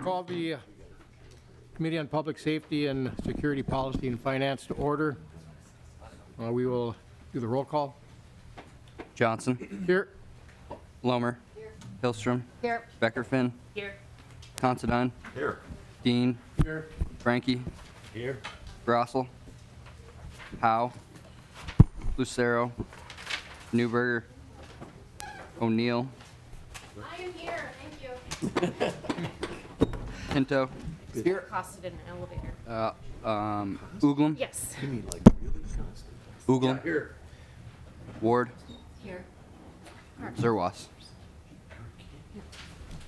Call the Committee on Public Safety and Security Policy and Finance to order. We will do the roll call. Johnson. Here. Lomer. Here. Hillstrom. Here. Beckerfin. Here. Considine. Here. Dean. Here. Frankie. Here. Grossel. Howe. Lucero. Newberger. O'Neill. I am here, thank you. Pinto. Here. Accosted in an elevator. Uglum. Yes. Uglum. Here. Ward. Here. Zerwas.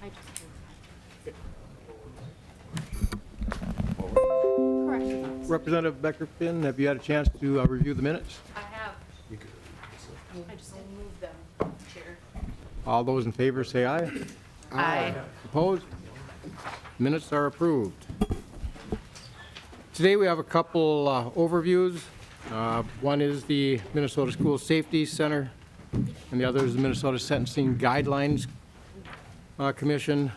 I just correct. Representative Beckerfin, have you had a chance to review the minutes? I have. I just didn't move them, Chair. All those in favor say aye. Aye. Opposed? Minutes are approved. Today we have a couple overviews. One is the Minnesota School Safety Center, and the other is the Minnesota Sentencing Guidelines Commission.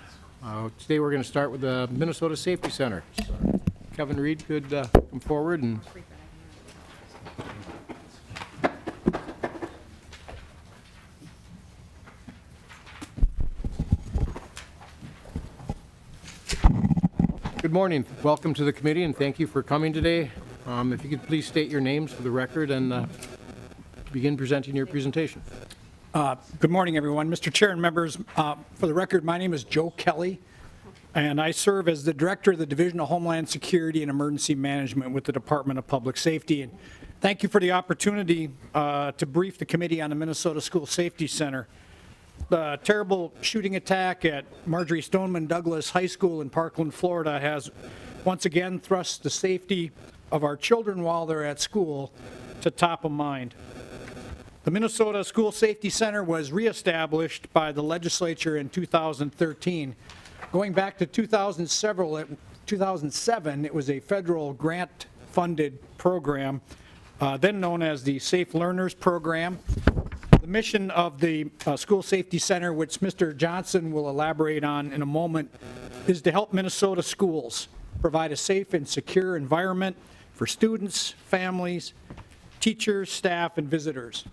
Today we're going to start with the Minnesota Safety Center. Kevin Reed could come forward and good morning. Welcome to the committee and thank you for coming today. If you could please state your names for the record and begin presenting your presentation. Good morning, everyone. Mr. Chair and members, for the record, my name is Joe Kelly, and I serve as the Director of the Division of Homeland Security and Emergency Management with the Department of Public Safety. And thank you for the opportunity to brief the committee on the Minnesota School Safety Center. The terrible shooting attack at Marjorie Stoneman Douglas High School in Parkland, Florida has once again thrust the safety of our children while they're at school to top of mind. The Minnesota School Safety Center was reestablished by the legislature in 2013. Going back to 2007, it was a federal grant-funded program, then known as the Safe Learners Program. The mission of the School Safety Center, which Mr. Johnson will elaborate on in a moment, is to help Minnesota schools provide a safe and secure environment for students, families, teachers, staff, and visitors.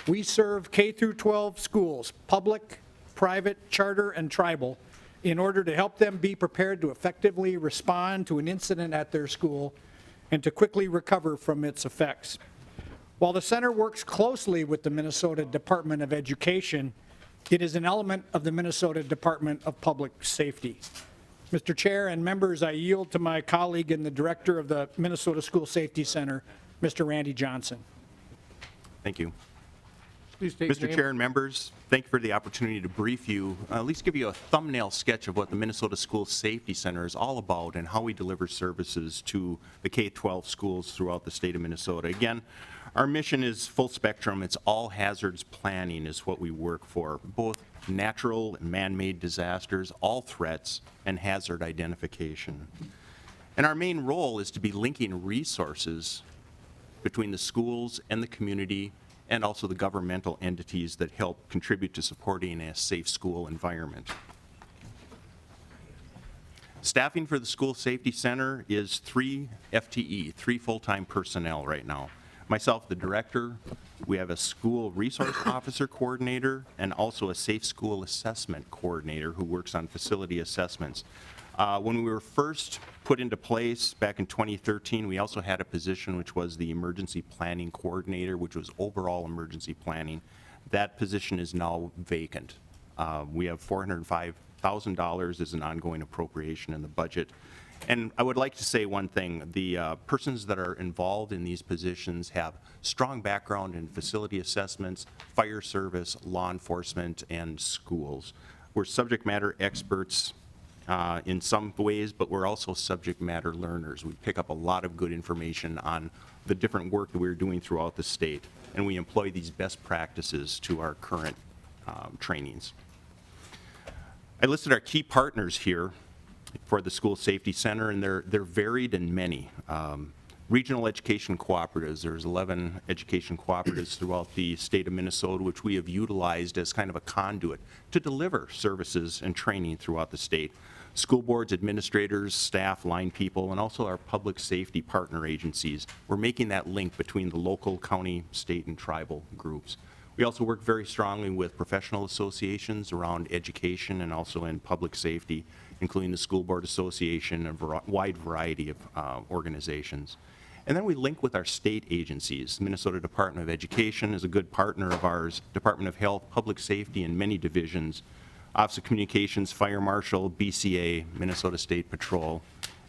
We serve K through 12 schools, public, private, charter, and tribal, in order to help them be prepared to effectively respond to an incident at their school and to quickly recover from its effects. While the center works closely with the Minnesota Department of Education, it is an element of the Minnesota Department of Public Safety. Mr. Chair and members, I yield to my colleague and the director of the Minnesota School Safety Center, Mr. Randy Johnson. Thank you. Please state your Mr. name. Chair and members, thank you for the opportunity to brief you, at least give you a thumbnail sketch of what the Minnesota School Safety Center is all about and how we deliver services to the K-12 schools throughout the state of Minnesota. Again, our mission is full spectrum. It's all hazards planning is what we work for, both natural and man-made disasters, all threats, and hazard identification. And our main role is to be linking resources between the schools and the community and also the governmental entities that help contribute to supporting a safe school environment. Staffing for the School Safety Center is 3 FTE, 3 full-time personnel right now. Myself, the director, we have a school resource officer coordinator, and also a safe school assessment coordinator who works on facility assessments. When we were first put into place back in 2013, we also had a position which was the emergency planning coordinator, which was overall emergency planning. That position is now vacant. We have $405,000 as an ongoing appropriation in the budget. And I would like to say one thing. The persons that are involved in these positions have strong background in facility assessments, fire service, law enforcement, and schools. We're subject matter experts in some ways, but we're also subject matter learners. We pick up a lot of good information on the different work that we're doing throughout the state, and we employ these best practices to our current trainings. I listed our key partners here for the School Safety Center, and they're varied and many. Regional education cooperatives, there's 11 education cooperatives throughout the state of Minnesota, which we have utilized as kind of a conduit to deliver services and training throughout the state. school boards, administrators, staff, line people, and also our public safety partner agencies. We're making that link between the local, county, state, and tribal groups. We also work very strongly with professional associations around education and also in public safety, including the School Board Association and a wide variety of organizations. And then we link with our state agencies. Minnesota Department of Education is a good partner of ours, Department of Health, Public Safety, and many divisions, Office of Communications, Fire Marshal, BCA, Minnesota State Patrol,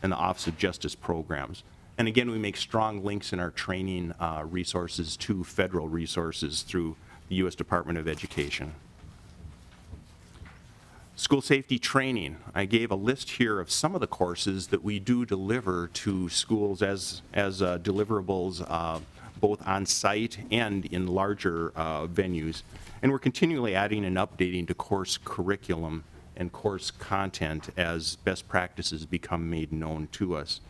and the Office of Justice Programs. And again, we make strong links in our training resources to federal resources through the U.S. Department of Education. School safety training. I gave a list here of some of the courses that we do deliver to schools as deliverables, both on site and in larger venues. And we're continually adding and updating to course curriculum and course content as best practices become made known to us.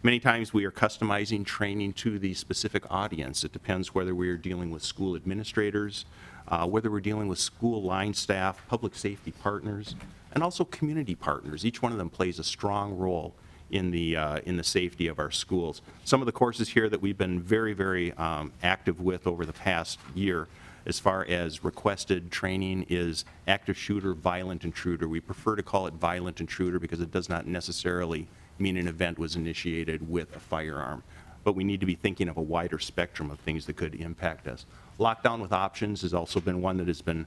Many times we are customizing training to the specific audience. It depends whether we are dealing with school administrators, whether we're dealing with school line staff, public safety partners, and also community partners. Each one of them plays a strong role in the safety of our schools. Some of the courses here that we've been very, very active with over the past year as far as requested training is active shooter, violent intruder. We prefer to call it violent intruder because it does not necessarily mean an event was initiated with a firearm. But we need to be thinking of a wider spectrum of things that could impact us. Lockdown with options has also been one that has been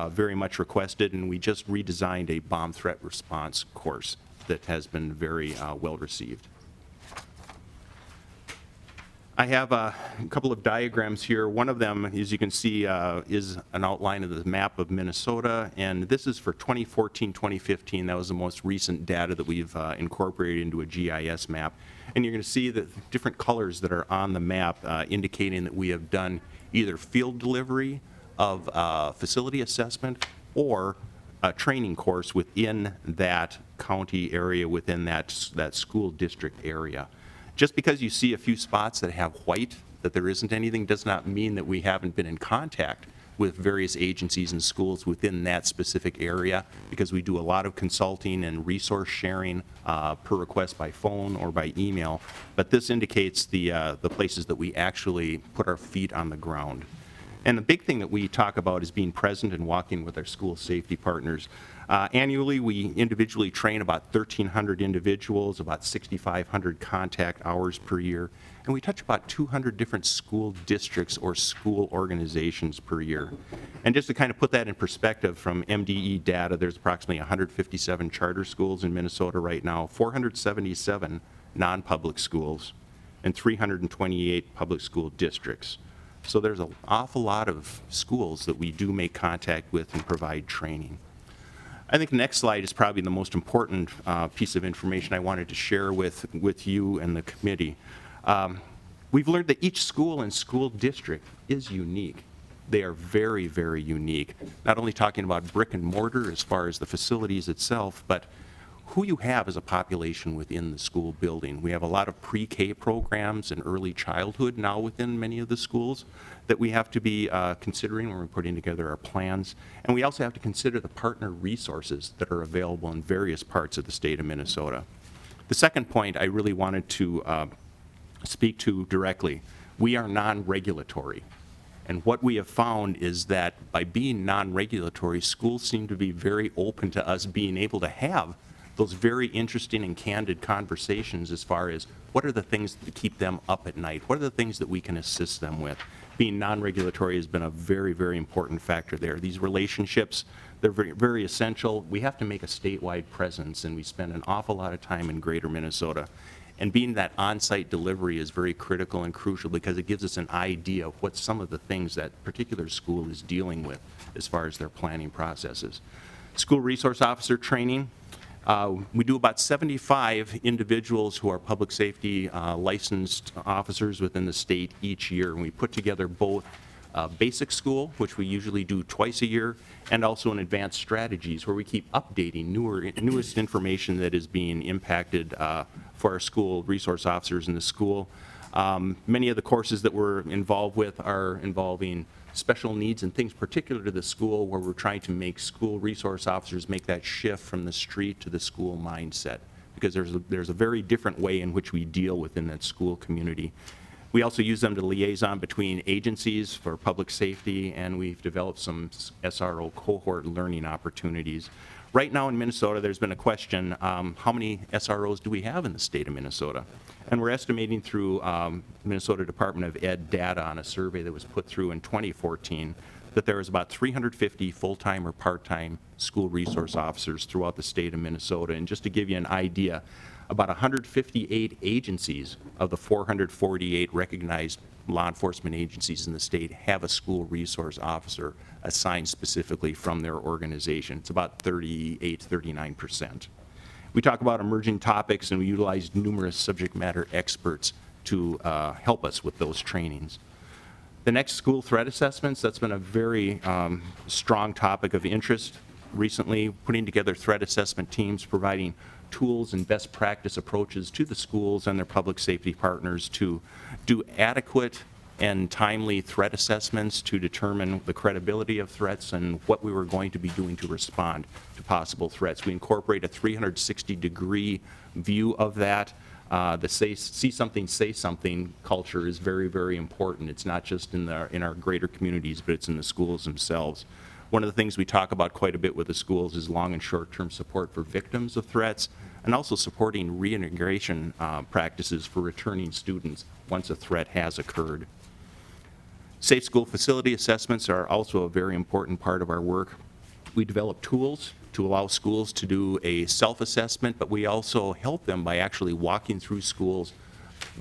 very much requested, and we just redesigned a bomb threat response course that has been very well received. I have a couple of diagrams here. One of them, as you can see, is an outline of the map of Minnesota, and this is for 2014-2015. That was the most recent data that we've incorporated into a GIS map. And you're going to see the different colors that are on the map indicating that we have done either field delivery of facility assessment or a training course within that county area, within that school district area. Just because you see a few spots that have white, that there isn't anything, does not mean that we haven't been in contact with various agencies and schools within that specific area, because we do a lot of consulting and resource sharing per request by phone or by email. But this indicates the places that we actually put our feet on the ground. And the big thing that we talk about is being present and walking with our school safety partners. Annually, we individually train about 1,300 individuals, about 6,500 contact hours per year, and we touch about 200 different school districts or school organizations per year. And just to kind of put that in perspective from MDE data, there's approximately 157 charter schools in Minnesota right now, 477 non-public schools, and 328 public school districts. So there's an awful lot of schools that we do make contact with and provide training. I think the next slide is probably the most important piece of information I wanted to share with you and the committee. We've learned that each school and school district is unique. They are very, very unique. Not only talking about brick and mortar as far as the facilities itself, but who you have as a population within the school building. We have a lot of pre-K programs and early childhood now within many of the schools that we have to be considering when we're putting together our plans. And we also have to consider the partner resources that are available in various parts of the state of Minnesota. The second point I really wanted to speak to directly, we are non-regulatory. And what we have found is that by being non-regulatory, schools seem to be very open to us being able to have those very interesting and candid conversations as far as what are the things that keep them up at night? What are the things that we can assist them with? Being non-regulatory has been a very, very important factor there. These relationships, they're very, very essential. We have to make a statewide presence, and we spend an awful lot of time in greater Minnesota. And being that on-site delivery is very critical and crucial because it gives us an idea of what some of the things that particular school is dealing with as far as their planning processes. School resource officer training. We do about 75 individuals who are public safety licensed officers within the state each year. And we put together both basic school, which we usually do twice a year, and also an advanced strategies where we keep updating newest information that is being impacted for our school resource officers in the school. Many of the courses that we're involved with are involving special needs and things particular to the school, where we're trying to make school resource officers make that shift from the street to the school mindset, because there's a very different way in which we deal within that school community. We also use them to liaison between agencies for public safety, and we've developed some SRO cohort learning opportunities. Right now in Minnesota, there's been a question, how many SROs do we have in the state of Minnesota? And we're estimating through Minnesota Department of Ed data on a survey that was put through in 2014 that there is about 350 full-time or part-time school resource officers throughout the state of Minnesota. And just to give you an idea, about 158 agencies of the 448 recognized law enforcement agencies in the state have a school resource officer assigned specifically from their organization. It's about 38, 39%. We talk about emerging topics, and we utilize numerous subject matter experts to help us with those trainings. The next, school threat assessments, that's been a very strong topic of interest recently, putting together threat assessment teams, providing tools and best practice approaches to the schools and their public safety partners to do adequate and timely threat assessments to determine the credibility of threats and what we were going to be doing to respond to possible threats. We incorporate a 360-degree view of that. The see something, say something culture is very, very important. It's not just in our greater communities, but it's in the schools themselves. One of the things we talk about quite a bit with the schools is long and short-term support for victims of threats, and also supporting reintegration practices for returning students once a threat has occurred. Safe school facility assessments are also a very important part of our work. We develop tools to allow schools to do a self-assessment, but we also help them by actually walking through schools,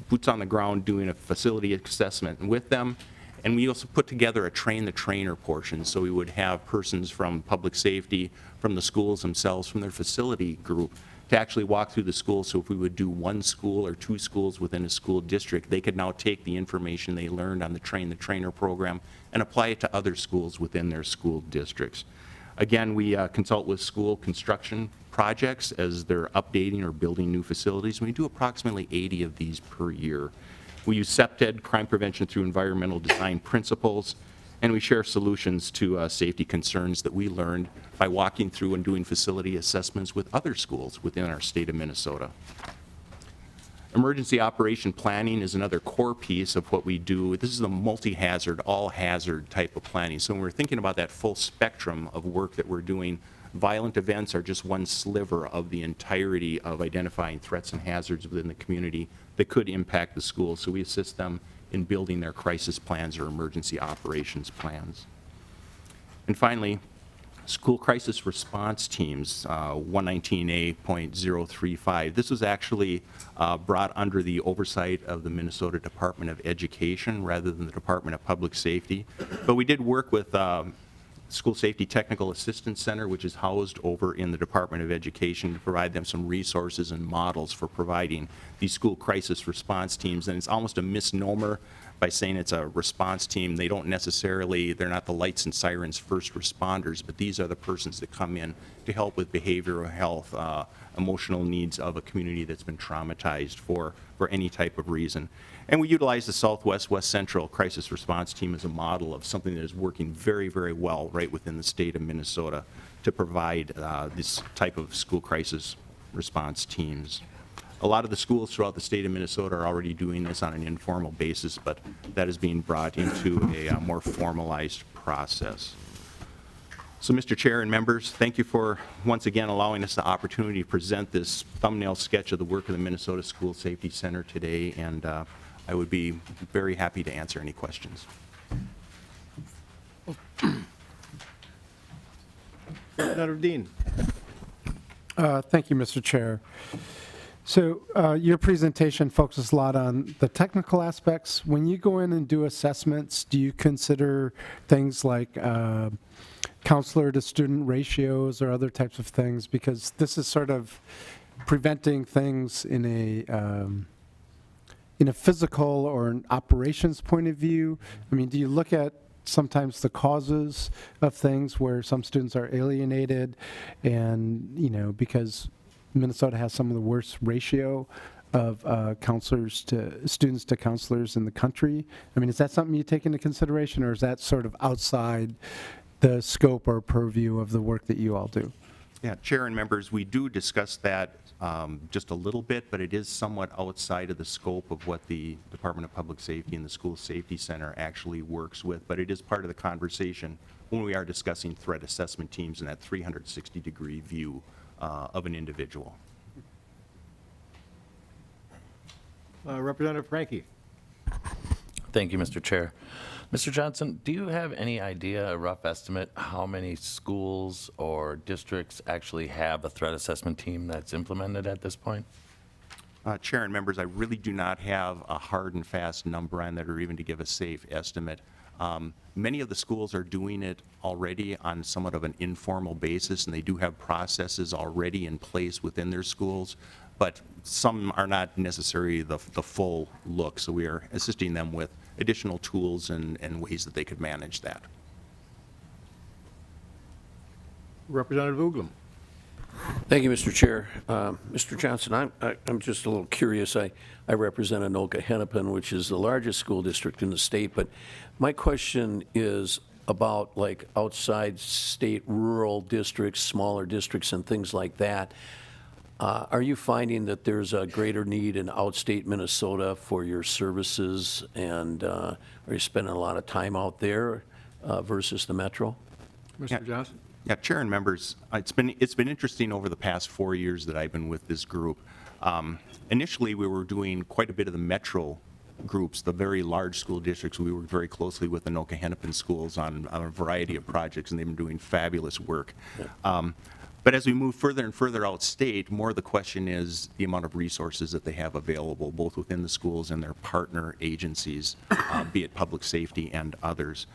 boots on the ground, doing a facility assessment with them. And we also put together a train-the-trainer portion, so we would have persons from public safety, from the schools themselves, from their facility group, to actually walk through the school. So if we would do one school or two schools within a school district, they could now take the information they learned on the train-the-trainer program and apply it to other schools within their school districts. Again, we consult with school construction projects as they're updating or building new facilities, and we do approximately 80 of these per year. We use CEPTED, crime prevention through environmental design principles, and we share solutions to safety concerns that we learned by walking through and doing facility assessments with other schools within our state of Minnesota. Emergency operation planning is another core piece of what we do. This is a multi-hazard, all-hazard type of planning. So when we're thinking about that full spectrum of work that we're doing, violent events are just one sliver of the entirety of identifying threats and hazards within the community that could impact the schools. So we assist them in building their crisis plans or emergency operations plans. And finally, school crisis response teams, 119A.035. This was actually brought under the oversight of the Minnesota Department of Education rather than the Department of Public Safety. But we did work with School Safety Technical Assistance Center, which is housed over in the Department of Education, to provide them some resources and models for providing these school crisis response teams. And it's almost a misnomer by saying it's a response team. They don't necessarily, they're not the lights and sirens first responders, but these are the persons that come in to help with behavioral health, emotional needs of a community that's been traumatized for any type of reason. And we utilize the Southwest West Central Crisis Response Team as a model of something that is working very, very well right within the state of Minnesota to provide this type of school crisis response teams. A lot of the schools throughout the state of Minnesota are already doing this on an informal basis, but that is being brought into a more formalized process. So, Mr. Chair and members, thank you for once again allowing us the opportunity to present this thumbnail sketch of the work of the Minnesota School Safety Center today, and I would be very happy to answer any questions. Representative Dean. Thank you, Mr. Chair. So your presentation focuses a lot on the technical aspects. When you go in and do assessments, do you consider things like counselor to student ratios or other types of things? Because this is sort of preventing things in a physical or an operations point of view. I mean, do you look at sometimes the causes of things where some students are alienated and, you know, because Minnesota has some of the worst ratio of counselors to students to counselors in the country? I mean, is that something you take into consideration, or is that sort of outside the scope or purview of the work that you all do? Yeah, Chair and members, we do discuss that just a little bit, but it is somewhat outside of the scope of what the Department of Public Safety and the School Safety Center actually works with, but it is part of the conversation when we are discussing threat assessment teams and that 360-degree view of an individual. Representative Frankie. Thank you, Mr. Chair. Mr. Johnson, do you have any idea, a rough estimate, how many schools or districts actually have a threat assessment team that's implemented at this point? Chair and members, I really do not have a hard and fast number on that or even to give a safe estimate. Many of the schools are doing it already on somewhat of an informal basis, and they do have processes already in place within their schools, but some are not necessarily the full look, so we are assisting them with additional tools and ways that they could manage that. Representative Uglum. Thank you, Mr. Chair. Mr. Johnson, I'm just a little curious. I represent Anoka Hennepin, which is the largest school district in the state, but my question is about like outside state rural districts, smaller districts and things like that. Are you finding that there's a greater need in outstate Minnesota for your services, and are you spending a lot of time out there versus the metro? Mr. Johnson. Yeah, Chair and members, it's been interesting over the past 4 years that I've been with this group. Initially, we were doing quite a bit of the metro groups, the very large school districts. We worked very closely with the Anoka Hennepin schools on a variety of projects, and they've been doing fabulous work. Yeah. But as we move further and further outstate, more the question is the amount of resources that they have available, both within the schools and their partner agencies, be it public safety and others.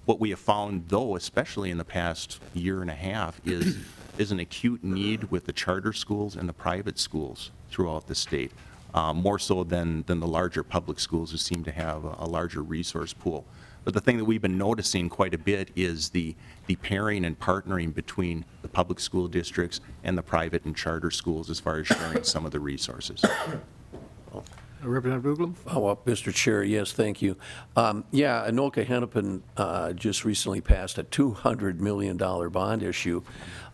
What we have found, though, especially in the past year and a half, is an acute need with the charter schools and the private schools throughout the state, more so than the larger public schools who seem to have a larger resource pool. But the thing that we've been noticing quite a bit is the pairing and partnering between the public school districts and the private and charter schools as far as sharing some of the resources. Representative Uglum. Oh, Mr. Chair, yes, thank you. Yeah, Anoka Hennepin just recently passed a $200 million bond issue,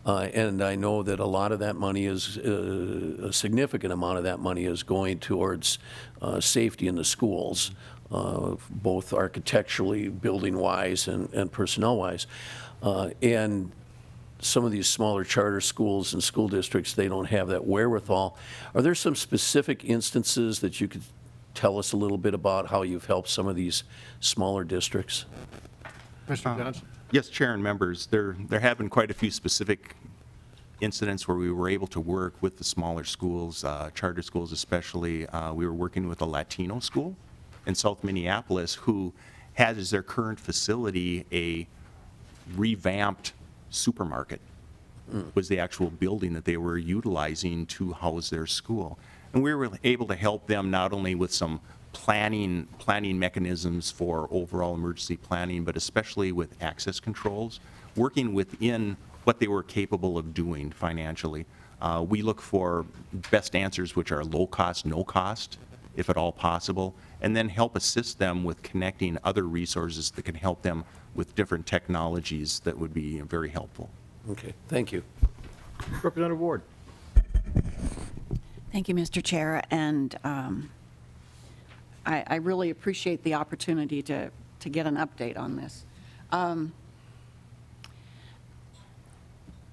and I know that a lot of that money is, a significant amount of that money is going towards safety in the schools, both architecturally, building-wise, and personnel-wise. And some of these smaller charter schools and school districts, they don't have that wherewithal. Are there some specific instances that you could tell us a little bit about how you've helped some of these smaller districts? Mr. Johnson. Yes, Chair and members, there have been quite a few specific incidents where we were able to work with the smaller schools, charter schools especially. We were working with a Latino school in South Minneapolis who has as their current facility a revamped supermarket. Was the actual building that they were utilizing to house their school. And we were able to help them not only with some planning mechanisms for overall emergency planning, but especially with access controls, working within what they were capable of doing financially. We look for best answers which are low cost, no cost, if at all possible, and then help assist them with connecting other resources that can help them with different technologies that would be very helpful. Okay, thank you. Representative Ward. Thank you, Mr. Chair, and I really appreciate the opportunity to get an update on this.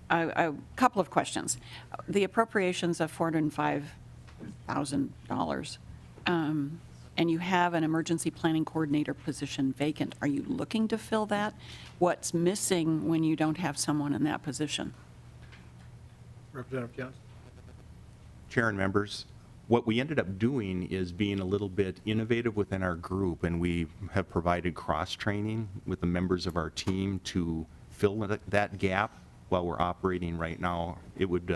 A couple of questions. The appropriations of $405,000, and you have an emergency planning coordinator position vacant. Are you looking to fill that? What's missing when you don't have someone in that position? Representative Johnson. Chair and members, what we ended up doing is being a little bit innovative within our group, and we have provided cross-training with the members of our team to fill that gap while we're operating right now. It would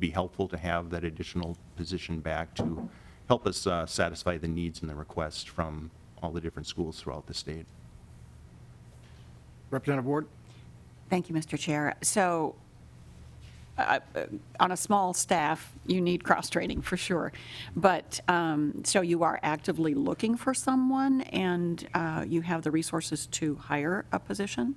be helpful to have that additional position back to help us satisfy the needs and the requests from all the different schools throughout the state. Representative Ward. Thank you, Mr. Chair. So on a small staff, you need cross-training for sure. But, so you are actively looking for someone, and you have the resources to hire a position?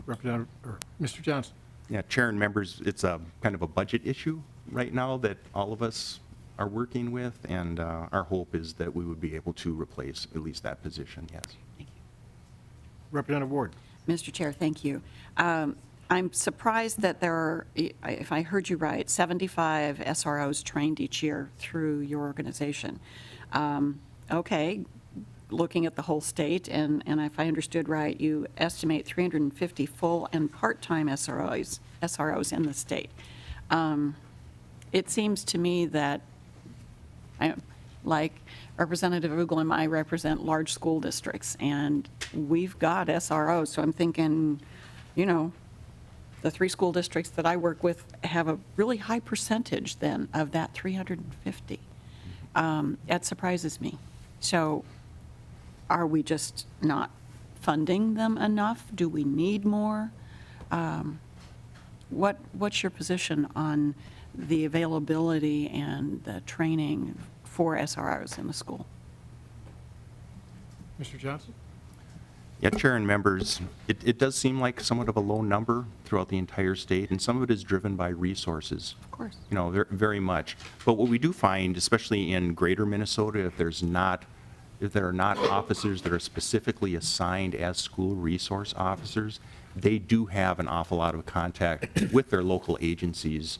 Representative, or Mr. Johnson? Yeah, Chair and members, it's a kind of a budget issue right now that all of us are working with, and our hope is that we would be able to replace at least that position, yes. Representative Ward? Mr. Chair, thank you. I'm surprised that there are, if I heard you right, 75 SROs trained each year through your organization. Okay, looking at the whole state, and if I understood right, you estimate 350 full and part-time SROs in the state. It seems to me that, like Representative Uglem, I represent large school districts, and we've got SROs, so I'm thinking, you know, the 3 school districts that I work with have a really high percentage then of that 350. That surprises me. So are we just not funding them enough? Do we need more? What's your position on the availability and the training for SROs in the school? Mr. Johnson? Yeah, Chair and members, it does seem like somewhat of a low number throughout the entire state, and some of it is driven by resources. Of course. You know, very much. But what we do find, especially in greater Minnesota, if there are not officers that are specifically assigned as school resource officers, they do have an awful lot of contact with their local agencies,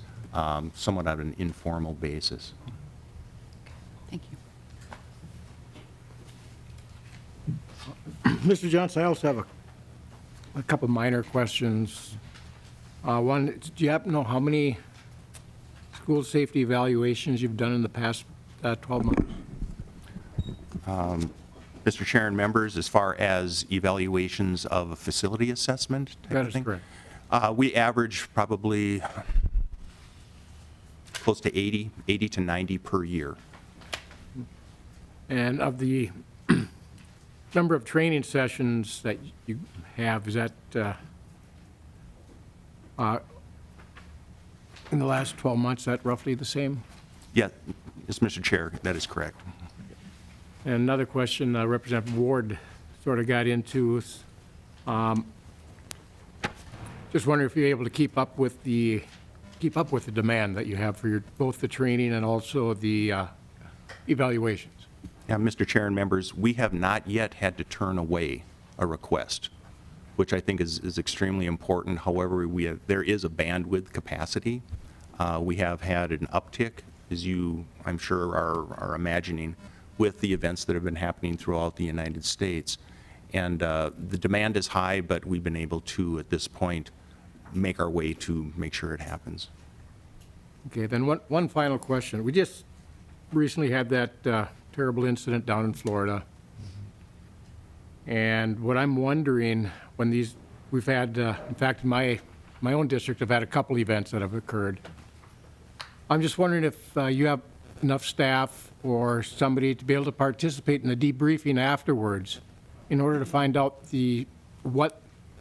somewhat on an informal basis. Thank you. Mr. Johnson, I also have a couple minor questions. One, do you happen to know how many school safety evaluations you've done in the past 12 months? Mr. Chair and members, as far as evaluations of a facility assessment type That of is thing, correct. we average probably close to 80 to 90 per year. And of the number of training sessions that you have, is that in the last 12 months, is that roughly the same? Yeah, yes, Mr. Chair, that is correct. And another question Representative Ward sort of got into is, just wondering if you're able to keep up with the demand that you have for both the training and also the evaluations. Yeah, Mr. Chair and members, we have not yet had to turn away a request, which I think is extremely important. However, there is a bandwidth capacity. We have had an uptick, as you, I'm sure, are imagining, with the events that have been happening throughout the United States. And the demand is high, but we've been able to, at this point, make our way to make sure it happens. Okay, then one final question. We just recently had that terrible incident down in Florida. And what I'm wondering, when we've had, in fact, in my own district, I've had a couple events that have occurred. I'm just wondering if you have enough staff or somebody to be able to participate in the debriefing afterwards in order to find out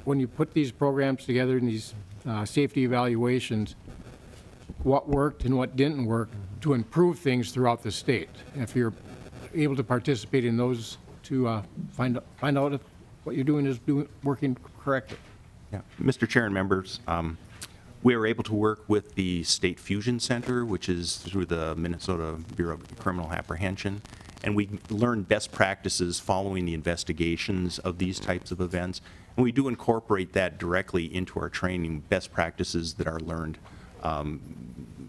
when you put these programs together in these safety evaluations, what worked and what didn't work to improve things throughout the state. If you're able to participate in those to find out if what you're doing is working correctly. Yeah, Mr. Chair and members, we were able to work with the State Fusion Center, which is through the Minnesota Bureau of Criminal Apprehension, and we learned best practices following the investigations of these types of events. And we do incorporate that directly into our training, best practices that are learned on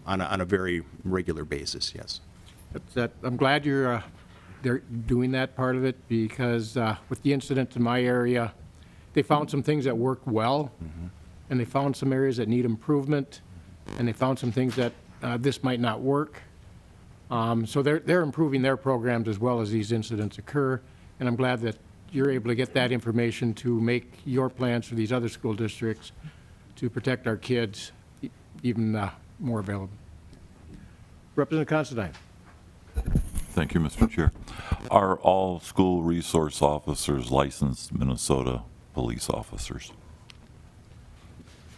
a very regular basis, yes. I'm glad they're doing that part of it, because with the incident in my area, they found some things that worked well, and they found some areas that need improvement, and they found some things that this might not work. So they're improving their programs as well as these incidents occur, and I'm glad that you're able to get that information to make your plans for these other school districts to protect our kids even more available. Representative Considine. Thank you, Mr. Chair. Are all school resource officers licensed Minnesota police officers?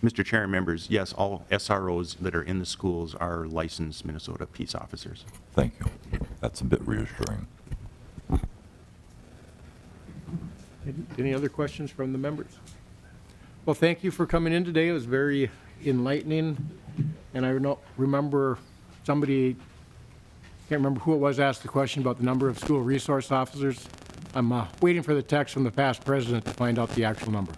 Mr. Chair and members, yes, all SROs that are in the schools are licensed Minnesota peace officers. Thank you. That's a bit reassuring. Any other questions from the members? Well, thank you for coming in today. It was very enlightening. And I remember somebody, can't remember who it was, asked the question about the number of school resource officers. I'm waiting for the text from the past president to find out the actual number.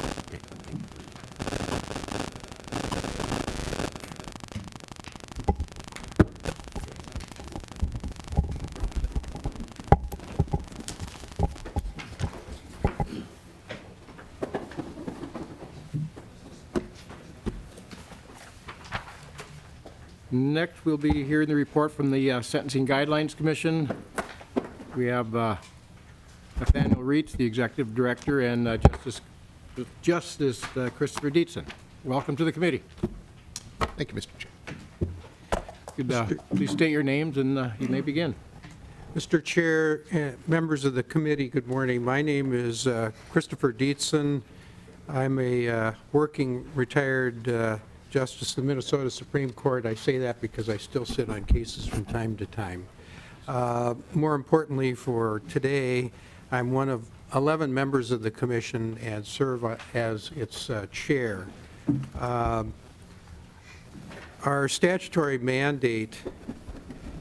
Next, we'll be hearing the report from the Sentencing Guidelines Commission. We have Nathaniel Reitz, the Executive Director, and Justice Christopher Dietzen. Welcome to the committee. Thank you, Mr. Chair. Could please state your names and you may begin. Mr. Chair, members of the committee, good morning. My name is Christopher Dietzen. I'm a working retired Justice of the Minnesota Supreme Court. I say that because I still sit on cases from time to time. More importantly for today, I'm one of 11 members of the commission and serve as its chair. Our statutory mandate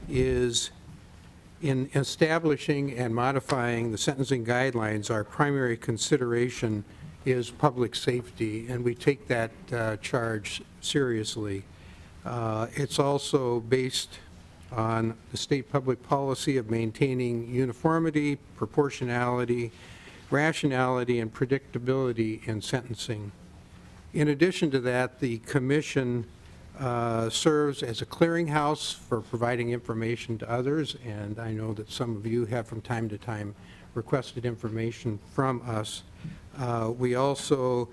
is in establishing and modifying the sentencing guidelines. Our primary consideration is public safety, and we take that charge seriously. It's also based on the state public policy of maintaining uniformity, proportionality, rationality, and predictability in sentencing. In addition to that, the commission serves as a clearinghouse for providing information to others, and I know that some of you have from time to time requested information from us. We also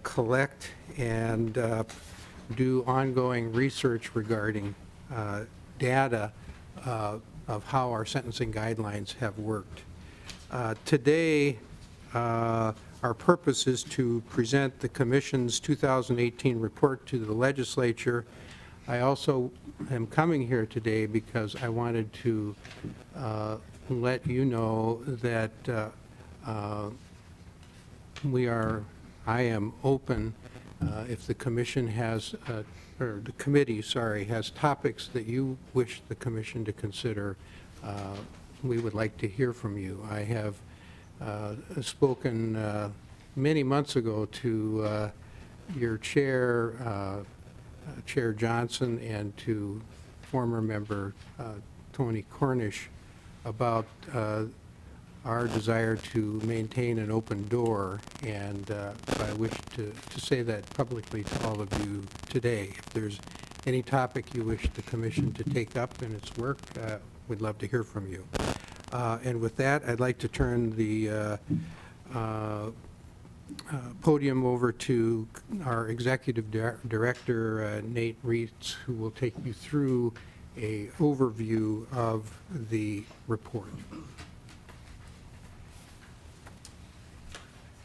collect and do ongoing research regarding data of how our sentencing guidelines have worked. Today, our purpose is to present the Commission's 2018 report to the legislature. I also am coming here today because I wanted to let you know that I am open if the commission has, or the committee, sorry, has topics that you wish the commission to consider. We would like to hear from you. I have spoken many months ago to your chair, Chair Johnson, and to former member Tony Cornish about our desire to maintain an open door, and I wish to say that publicly to all of you today. If there's any topic you wish the commission to take up in its work, we'd love to hear from you. And with that, I'd like to turn the podium over to our Executive Director, Nate Reitz, who will take you through an overview of the report.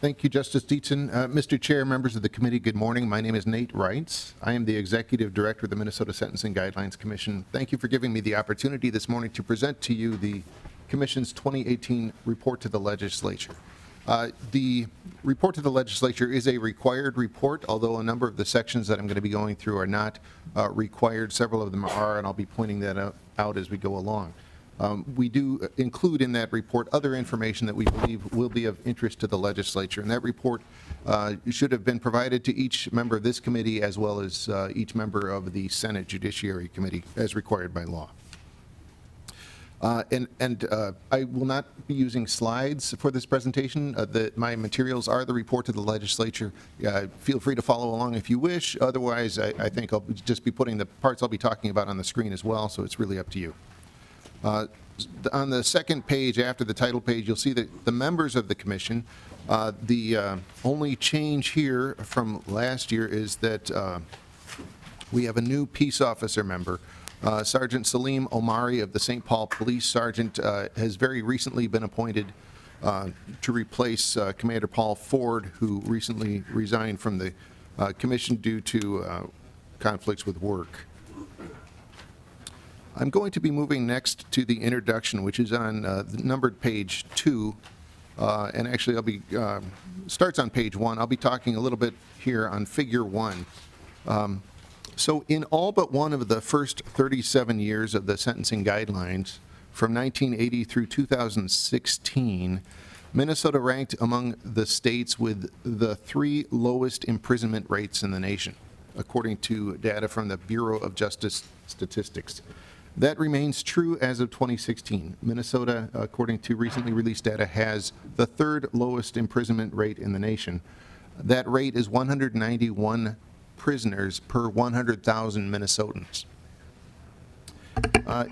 Thank you, Justice Dietzen. Mr. Chair, members of the committee, good morning. My name is Nate Reitz. I am the Executive Director of the Minnesota Sentencing Guidelines Commission. Thank you for giving me the opportunity this morning to present to you the Commission's 2018 report to the legislature. The report to the legislature is a required report, although a number of the sections that I'm going to be going through are not required. Several of them are, and I'll be pointing that out as we go along. We do include in that report other information that we believe will be of interest to the legislature, and that report should have been provided to each member of this committee as well as each member of the Senate Judiciary Committee as required by law. I will not be using slides for this presentation. My materials are the report to the legislature. Feel free to follow along if you wish. Otherwise, I think I'll just be putting the parts I'll be talking about on the screen as well, so it's really up to you. On the second page, after the title page, you'll see that the members of the commission, the only change here from last year is that we have a new peace officer member. Sergeant Salim Omari of the St. Paul Police Sergeant has very recently been appointed to replace Commander Paul Ford, who recently resigned from the commission due to conflicts with work. I'm going to be moving next to the introduction, which is on the numbered page 2. And actually, I'll be starts on page 1. I'll be talking a little bit here on figure 1. So in all but one of the first 37 years of the sentencing guidelines, from 1980 through 2016, Minnesota ranked among the states with the 3 lowest imprisonment rates in the nation, according to data from the Bureau of Justice Statistics. That remains true as of 2016. Minnesota, according to recently released data, has the 3rd lowest imprisonment rate in the nation. That rate is 191 prisoners per 100,000 Minnesotans.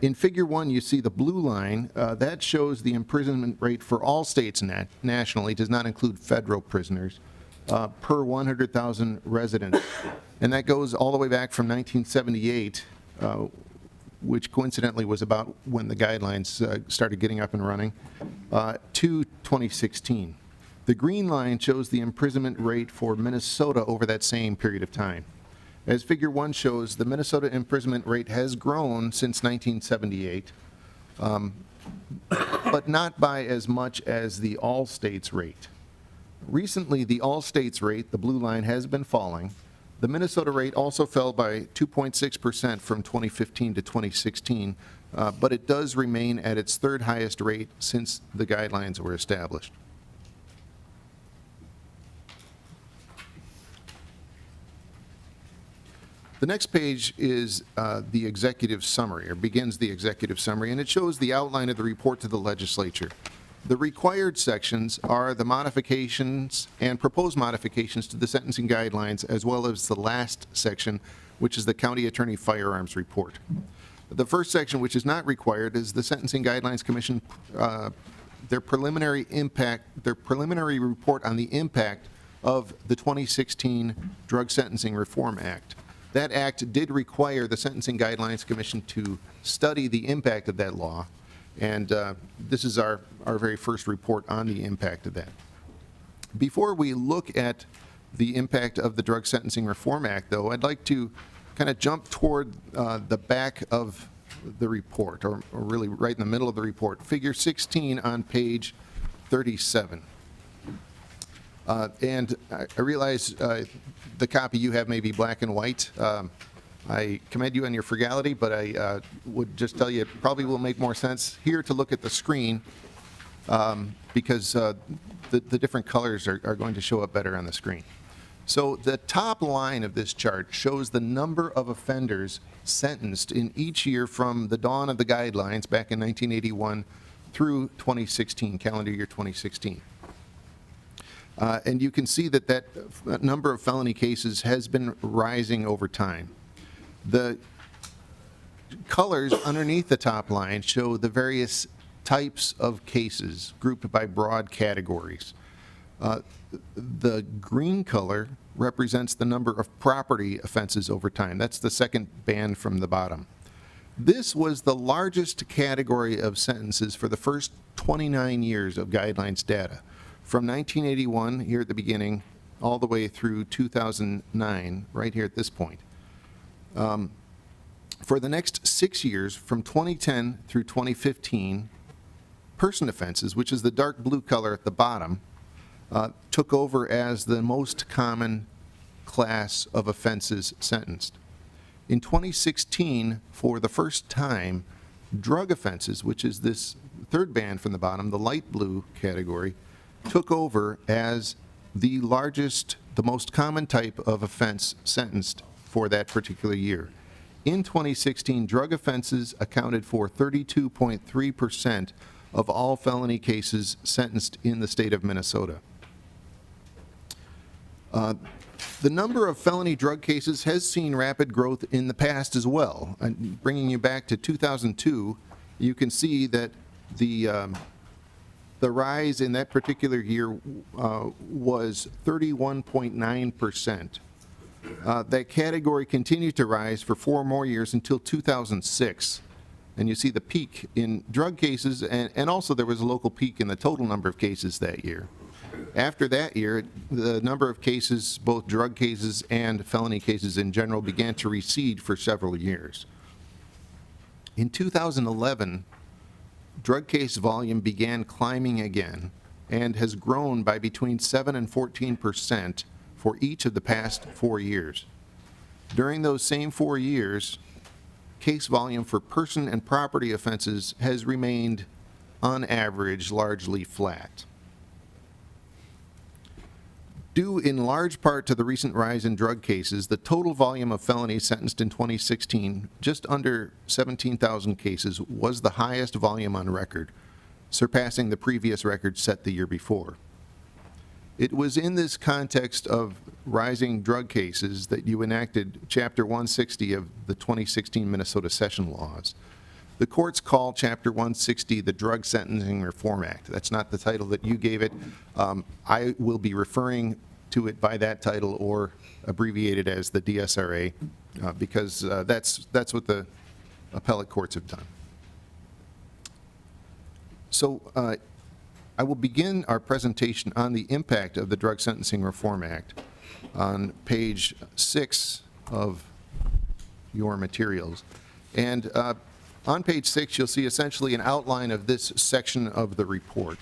In figure 1, you see the blue line. That shows the imprisonment rate for all states nationally, does not include federal prisoners, per 100,000 residents. And that goes all the way back from 1978, which coincidentally was about when the guidelines started getting up and running, to 2016. The green line shows the imprisonment rate for Minnesota over that same period of time. As figure 1 shows, the Minnesota imprisonment rate has grown since 1978, but not by as much as the all states rate. Recently, the all states rate, the blue line, has been falling. The Minnesota rate also fell by 2.6% from 2015 to 2016, but it does remain at its 3rd highest rate since the guidelines were established. The next page is the executive summary, or begins the executive summary, and it shows the outline of the report to the legislature. The required sections are the modifications and proposed modifications to the sentencing guidelines, as well as the last section, which is the county attorney firearms report. The first section, which is not required, is the Sentencing Guidelines Commission, their preliminary report on the impact of the 2016 Drug Sentencing Reform Act. That act did require the Sentencing Guidelines Commission to study the impact of that law, and this is our very first report on the impact of that. Before we look at the impact of the Drug Sentencing Reform Act, though, I'd like to kind of jump toward the back of the report, or really right in the middle of the report, figure 16 on page 37. And I realize the copy you have may be black and white. I commend you on your frugality, but I would just tell you it probably will make more sense here to look at the screen, because the different colors are going to show up better on the screen. So the top line of this chart shows the number of offenders sentenced in each year from the dawn of the guidelines back in 1981 through 2016, calendar year 2016. And you can see that that number of felony cases has been rising over time. The colors underneath the top line show the various types of cases grouped by broad categories. The green color represents the number of property offenses over time. That's the second band from the bottom. This was the largest category of sentences for the first 29 years of guidelines data, from 1981 here at the beginning all the way through 2009, right here at this point. For the next 6 years, from 2010 through 2015, person offenses, which is the dark blue color at the bottom, took over as the most common class of offenses sentenced. In 2016, for the first time, drug offenses, which is this third band from the bottom, the light blue category, took over as the largest, the most common type of offense sentenced for that particular year. In 2016, drug offenses accounted for 32.3% of all felony cases sentenced in the state of Minnesota. The number of felony drug cases has seen rapid growth in the past as well. And bringing you back to 2002, you can see that the rise in that particular year was 31.9%. That category continued to rise for 4 more years until 2006. And you see the peak in drug cases, and also there was a local peak in the total number of cases that year. After that year, the number of cases, both drug cases and felony cases in general, began to recede for several years. In 2011, drug case volume began climbing again and has grown by between 7 and 14% for each of the past 4 years. During those same 4 years, case volume for person and property offenses has remained, on average, largely flat. Due in large part to the recent rise in drug cases, the total volume of felonies sentenced in 2016, just under 17,000 cases, was the highest volume on record, surpassing the previous record set the year before. It was in this context of rising drug cases that you enacted Chapter 160 of the 2016 Minnesota Session Laws. The courts call Chapter 160 the Drug Sentencing Reform Act. That's not the title that you gave it. I will be referring to it by that title or abbreviated as the DSRA because that's what the appellate courts have done. So I will begin our presentation on the impact of the Drug Sentencing Reform Act on page 6 of your materials. And on page 6, you'll see essentially an outline of this section of the report.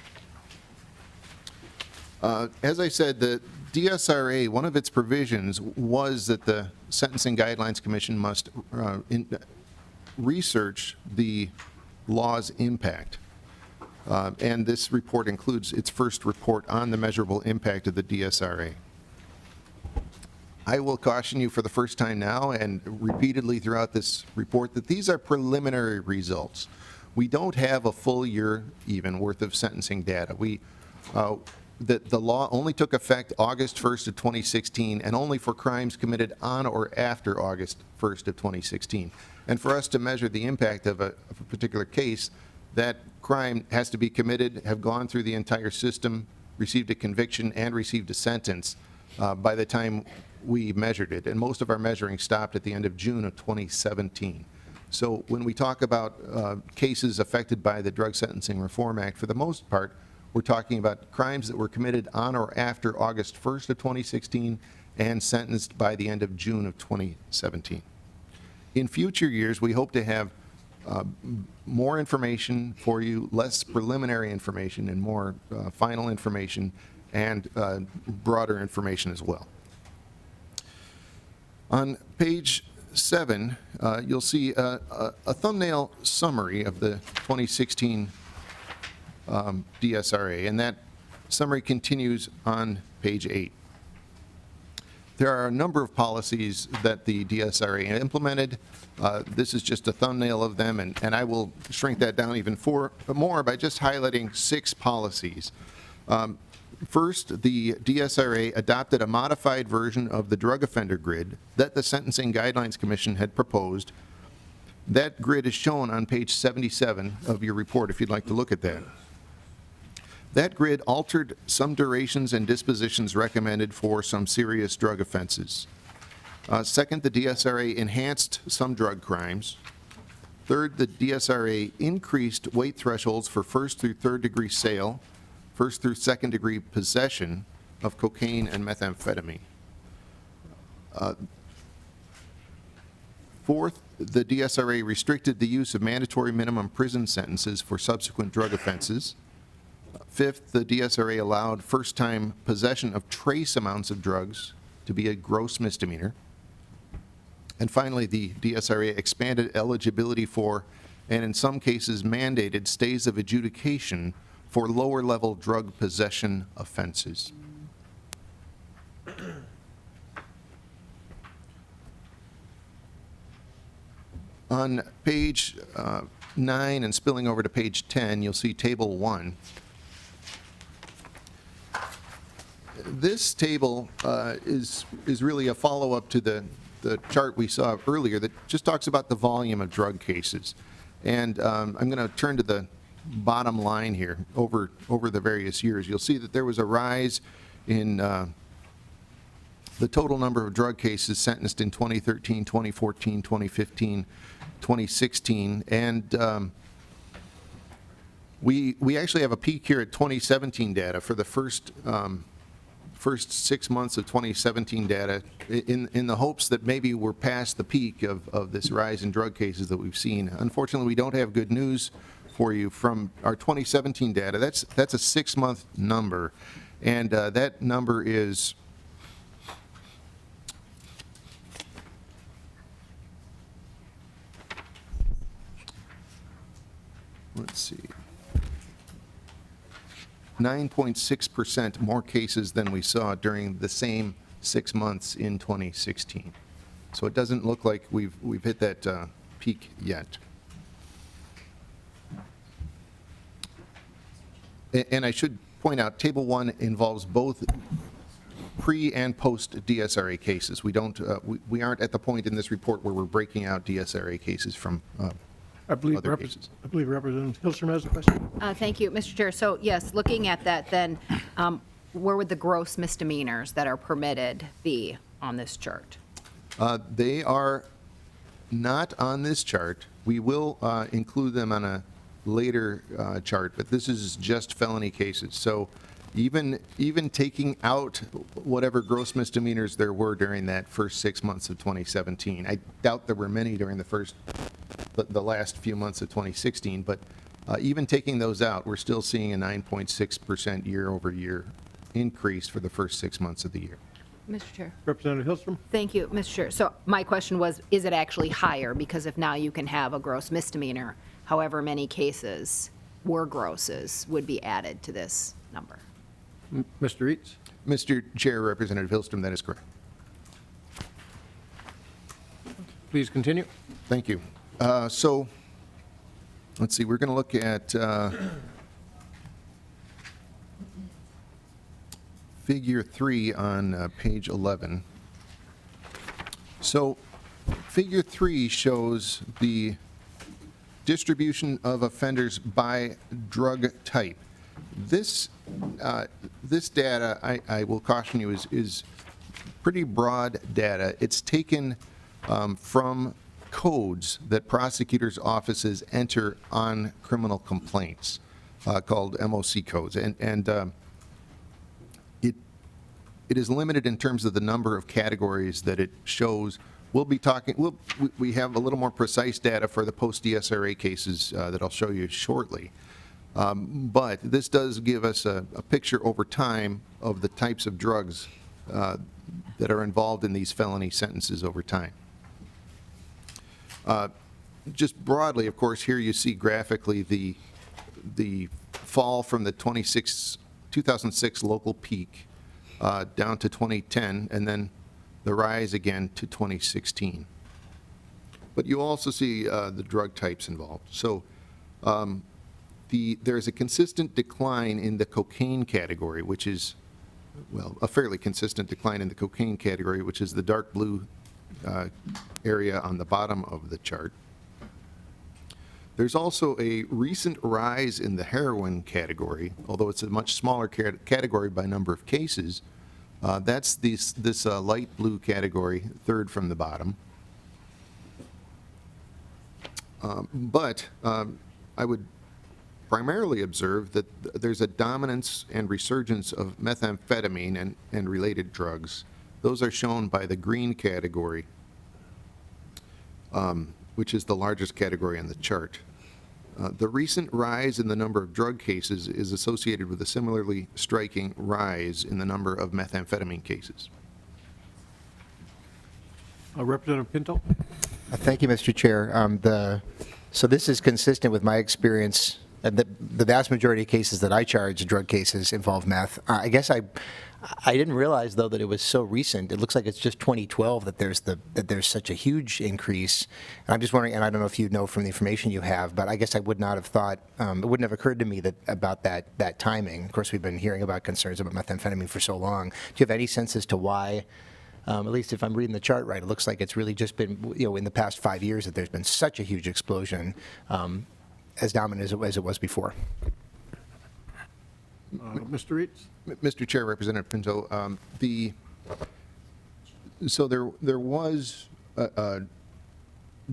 As I said, the DSRA, one of its provisions was that the Sentencing Guidelines Commission must research the law's impact. And this report includes its first report on the measurable impact of the DSRA. I will caution you for the first time now and repeatedly throughout this report that these are preliminary results. We don't have a full year even worth of sentencing data. The law only took effect August 1st of 2016 and only for crimes committed on or after August 1st of 2016. And for us to measure the impact of a particular case, that crime has to be committed, have gone through the entire system, received a conviction, and received a sentence by the time we measured it. And most of our measuring stopped at the end of June of 2017. So when we talk about cases affected by the Drug Sentencing Reform Act, for the most part, we're talking about crimes that were committed on or after August 1st of 2016 and sentenced by the end of June of 2017. In future years, we hope to have more information for you, less preliminary information and more final information and broader information as well. On page 7, you'll see a thumbnail summary of the 2016 DSRA, and that summary continues on page 8. There are a number of policies that the DSRA implemented. This is just a thumbnail of them, and I will shrink that down even more by just highlighting 6 policies. First, the DSRA adopted a modified version of the drug offender grid that the Sentencing Guidelines Commission had proposed. That grid is shown on page 77 of your report if you'd like to look at that. That grid altered some durations and dispositions recommended for some serious drug offenses. Second, the DSRA enhanced some drug crimes. Third, the DSRA increased weight thresholds for first through third degree sale, first through second degree possession of cocaine and methamphetamine. Fourth, the DSRA restricted the use of mandatory minimum prison sentences for subsequent drug offenses. Fifth, the DSRA allowed first-time possession of trace amounts of drugs to be a gross misdemeanor. And finally, the DSRA expanded eligibility for, and in some cases mandated, stays of adjudication for lower-level drug possession offenses. On page 9 and spilling over to page 10, you'll see Table 1. This table is really a follow-up to the chart we saw earlier that just talks about the volume of drug cases. And I'm going to turn to the bottom line here over the various years. You'll see that there was a rise in the total number of drug cases sentenced in 2013, 2014, 2015, 2016, and We actually have a peek here at 2017 data for the first 6 months of 2017 data in the hopes that maybe we're past the peak of this rise in drug cases that we've seen. Unfortunately, we don't have good news for you from our 2017 data. That's a 6-month number, and that number is let's see, 9.6% more cases than we saw during the same 6 months in 2016. So it doesn't look like we've hit that peak yet. And I should point out, Table 1 involves both pre and post DSRA cases. We don't, we aren't at the point in this report where we're breaking out DSRA cases from I believe other cases. Representative Hilstrom has a question. Thank you, Mr. Chair. So yes, looking at that, then where would the gross misdemeanors that are permitted be on this chart? They are not on this chart. We will include them on a later chart, but this is just felony cases. So even taking out whatever gross misdemeanors there were during that first 6 months of 2017, I doubt there were many during the last few months of 2016, but even taking those out, we're still seeing a 9.6% year-over-year increase for the first 6 months of the year. Mr. Chair. Representative Hilstrom? Thank you, Mr. Chair. So my question was, is it actually higher? Because if now you can have a gross misdemeanor, however many cases were grosses would be added to this number. Mr. Eads? Mr. Chair, Representative Hilstrom, that is correct. Please continue. Thank you. So let's see, we're going to look at Figure 3 on page 11. So Figure 3 shows the distribution of offenders by drug type. This data, I will caution you, is pretty broad data. It's taken from codes that prosecutors' offices enter on criminal complaints called MOC codes. And it is limited in terms of the number of categories that it shows. We'll be talking, we have a little more precise data for the post-DSRA cases that I'll show you shortly. But this does give us a picture over time of the types of drugs that are involved in these felony sentences over time. Just broadly, of course, here you see graphically the fall from the 2006 local peak down to 2010, and then the rise again to 2016. But you also see the drug types involved. So there's a consistent decline in the cocaine category, which is, well, a fairly consistent decline in the cocaine category, which is the dark blue area on the bottom of the chart. There's also a recent rise in the heroin category, although it's a much smaller category by number of cases. That's this light blue category, third from the bottom. But I would primarily observe that there's a dominance and resurgence of methamphetamine and related drugs. Those are shown by the green category, which is the largest category on the chart. The recent rise in the number of drug cases is associated with a similarly striking rise in the number of methamphetamine cases. Representative Pinto? Thank you, Mr. Chair. So this is consistent with my experience. The vast majority of cases that I charge, drug cases, involve meth. I guess I didn't realize, though, that it was so recent. It looks like it's just 2012 that there's such a huge increase. And I'm just wondering, and I don't know if you know from the information you have, but I guess I would not have thought, it wouldn't have occurred to me about that timing. Of course, we've been hearing about concerns about methamphetamine for so long. Do you have any sense as to why, at least if I'm reading the chart right, it looks like it's really just been, in the past 5 years that there's been such a huge explosion, as dominant as it was before? Mr. Eads? Mr. Chair, Representative Pinto, so there was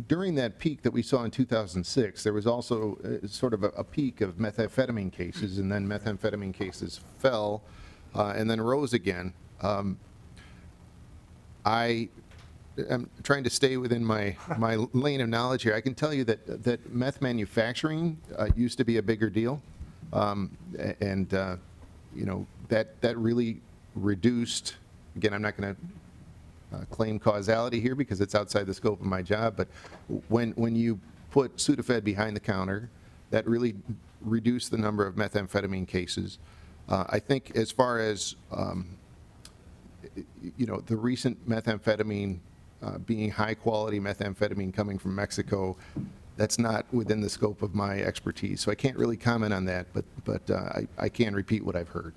during that peak that we saw in 2006, there was also sort of a peak of methamphetamine cases, and then methamphetamine cases fell and then rose again. I am trying to stay within my lane of knowledge here. I can tell you that meth manufacturing used to be a bigger deal, and that really reduced. Again, I'm not going to claim causality here because it's outside the scope of my job, but when you put Sudafed behind the counter, that really reduced the number of methamphetamine cases. I think as far as the recent methamphetamine being high quality methamphetamine coming from Mexico, that's not within the scope of my expertise, so I can't really comment on that, but I can repeat what I've heard.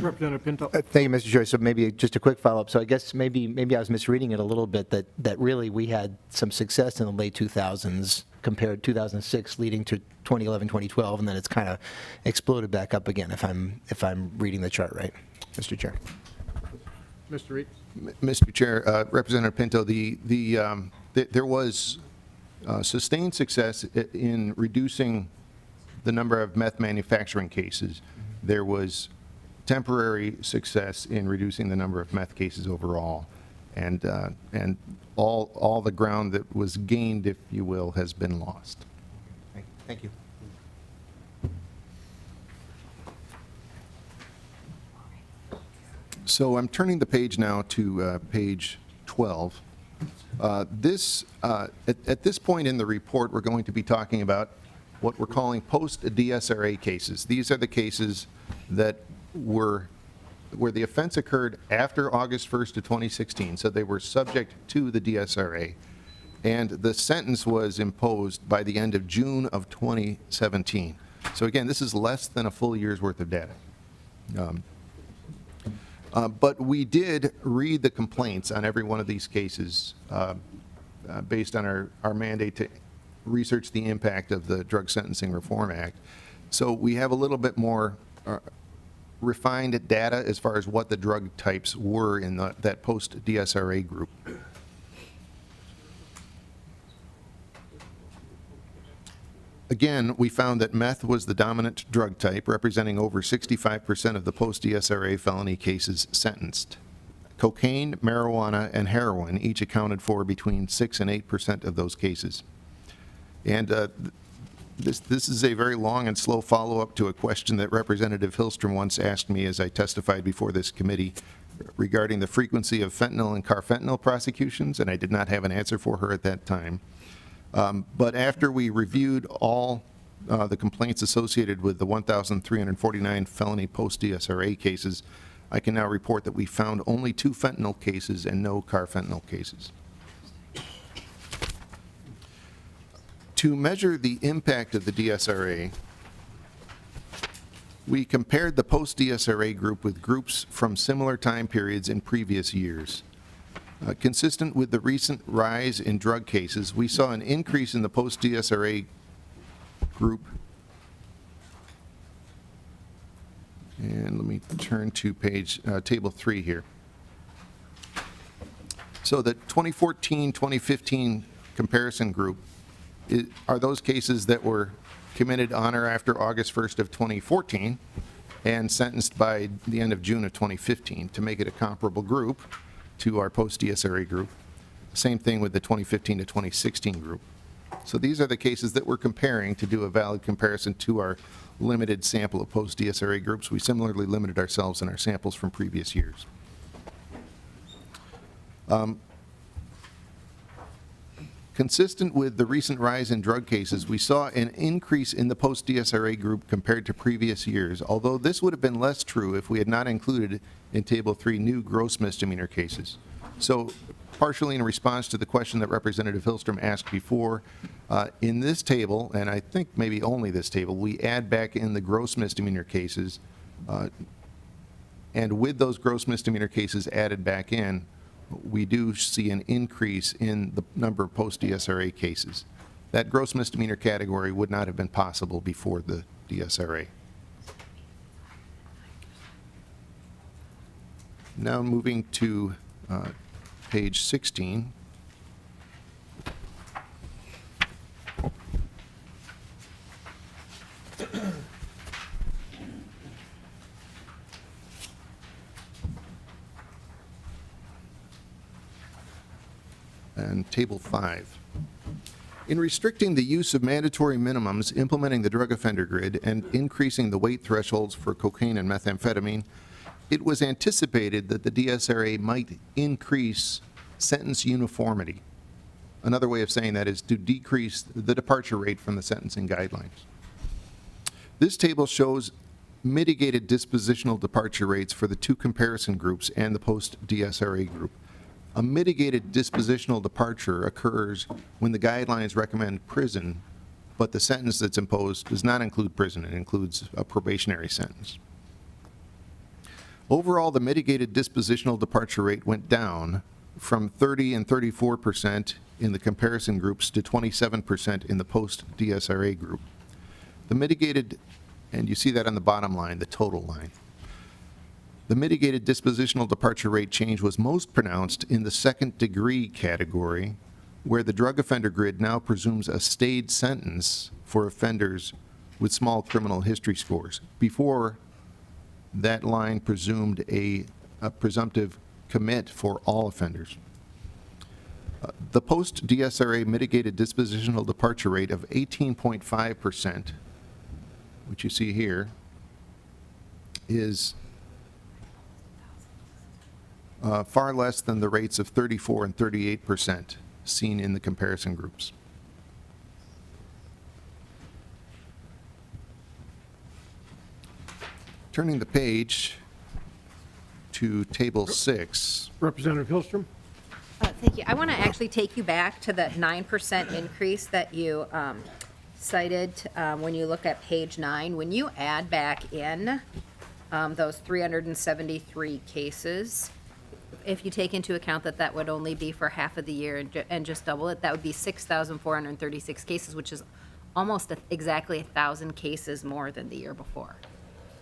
Representative Pinto. Thank you, Mr. Chair. So maybe just a quick follow-up. So I guess maybe I was misreading it a little bit, that really we had some success in the late 2000s compared to 2006 leading to 2011, 2012, and then it's kind of exploded back up again, if I'm reading the chart right, Mr. Chair. Mr. Reed. Mr. Chair, Representative Pinto, there was sustained success in reducing the number of meth manufacturing cases. There was temporary success in reducing the number of meth cases overall, and all the ground that was gained, if you will, has been lost. Thank you. So I'm turning the page now to page 12. At this point in the report, we're going to be talking about what we're calling post-DSRA cases. These are the cases that where the offense occurred after August 1st of 2016, so they were subject to the DSRA, and the sentence was imposed by the end of June of 2017. So again, this is less than a full year's worth of data. But we did read the complaints on every one of these cases based on our mandate to research the impact of the Drug Sentencing Reform Act. So we have a little bit more refined data as far as what the drug types were in that post-DSRA group. Again, we found that meth was the dominant drug type, representing over 65% of the post-DSRA felony cases sentenced. Cocaine, marijuana, and heroin each accounted for between 6 and 8% of those cases. And this is a very long and slow follow-up to a question that Representative Hillstrom once asked me as I testified before this committee regarding the frequency of fentanyl and carfentanil prosecutions, and I did not have an answer for her at that time. But after we reviewed all the complaints associated with the 1,349 felony post-DSRA cases, I can now report that we found only 2 fentanyl cases and no carfentanil cases. To measure the impact of the DSRA, we compared the post-DSRA group with groups from similar time periods in previous years. Consistent with the recent rise in drug cases, we saw an increase in the post-DSRA group. And let me turn to table 3 here. So the 2014-2015 comparison group are those cases that were committed on or after August 1st of 2014 and sentenced by the end of June of 2015 to make it a comparable group to our post-DSRA group. Same thing with the 2015 to 2016 group. So these are the cases that we're comparing to do a valid comparison to our limited sample of post-DSRA groups. We similarly limited ourselves in our samples from previous years. Consistent with the recent rise in drug cases, we saw an increase in the post-DSRA group compared to previous years, although this would have been less true if we had not included in Table 3 new gross misdemeanor cases. So partially in response to the question that Representative Hillstrom asked before, in this table, and I think maybe only this table, we add back in the gross misdemeanor cases, and with those gross misdemeanor cases added back in, we do see an increase in the number of post-DSRA cases. That gross misdemeanor category would not have been possible before the DSRA. Now moving to page 16. and Table 5. In restricting the use of mandatory minimums, implementing the drug offender grid, and increasing the weight thresholds for cocaine and methamphetamine, it was anticipated that the DSRA might increase sentence uniformity. Another way of saying that is to decrease the departure rate from the sentencing guidelines. This table shows mitigated dispositional departure rates for the two comparison groups and the post-DSRA group. A mitigated dispositional departure occurs when the guidelines recommend prison, but the sentence that's imposed does not include prison. It includes a probationary sentence. Overall, the mitigated dispositional departure rate went down from 30 and 34% in the comparison groups to 27% in the post-DSRA group. The mitigated, and you see that on the bottom line, the total line. The mitigated dispositional departure rate change was most pronounced in the second degree category, where the drug offender grid now presumes a stayed sentence for offenders with small criminal history scores. Before, that line presumed a presumptive commit for all offenders. The post-DSRA mitigated dispositional departure rate of 18.5%, which you see here, is far less than the rates of 34 and 38% seen in the comparison groups. Turning the page to Table 6. Representative Hillstrom? Thank you. I want to actually take you back to the 9% increase that you cited when you look at page 9. When you add back in those 373 cases, if you take into account that that would only be for half of the year and just double it, that would be 6,436 cases, which is almost exactly 1,000 cases more than the year before.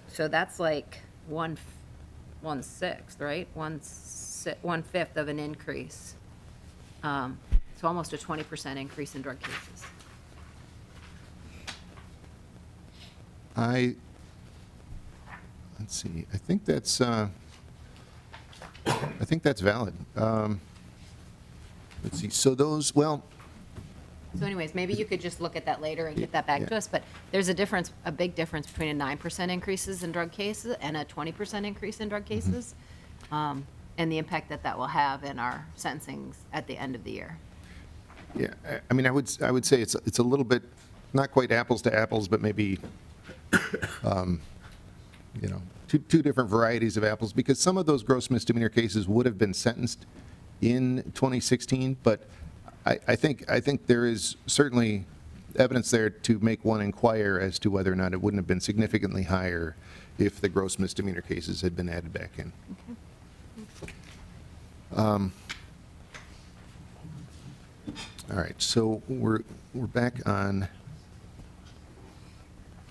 So that's like one-sixth, right? One-fifth of an increase. So almost a 20% increase in drug cases. Let's see, I think that's valid. Let's see, so those, well, So anyways, maybe you could just look at that later and get that back to Yeah. us, but there's a difference, a big difference between a 9% increases in drug cases and a 20% increase in drug cases, and the impact that that will have in our sentencings at the end of the year. yeah, I mean, I would say it's a little bit, not quite apples to apples, but maybe, you know, two different varieties of apples, because some of those gross misdemeanor cases would have been sentenced in 2016, but I think there is certainly evidence there to make one inquire as to whether or not it wouldn't have been significantly higher if the gross misdemeanor cases had been added back in. All right, so we're back on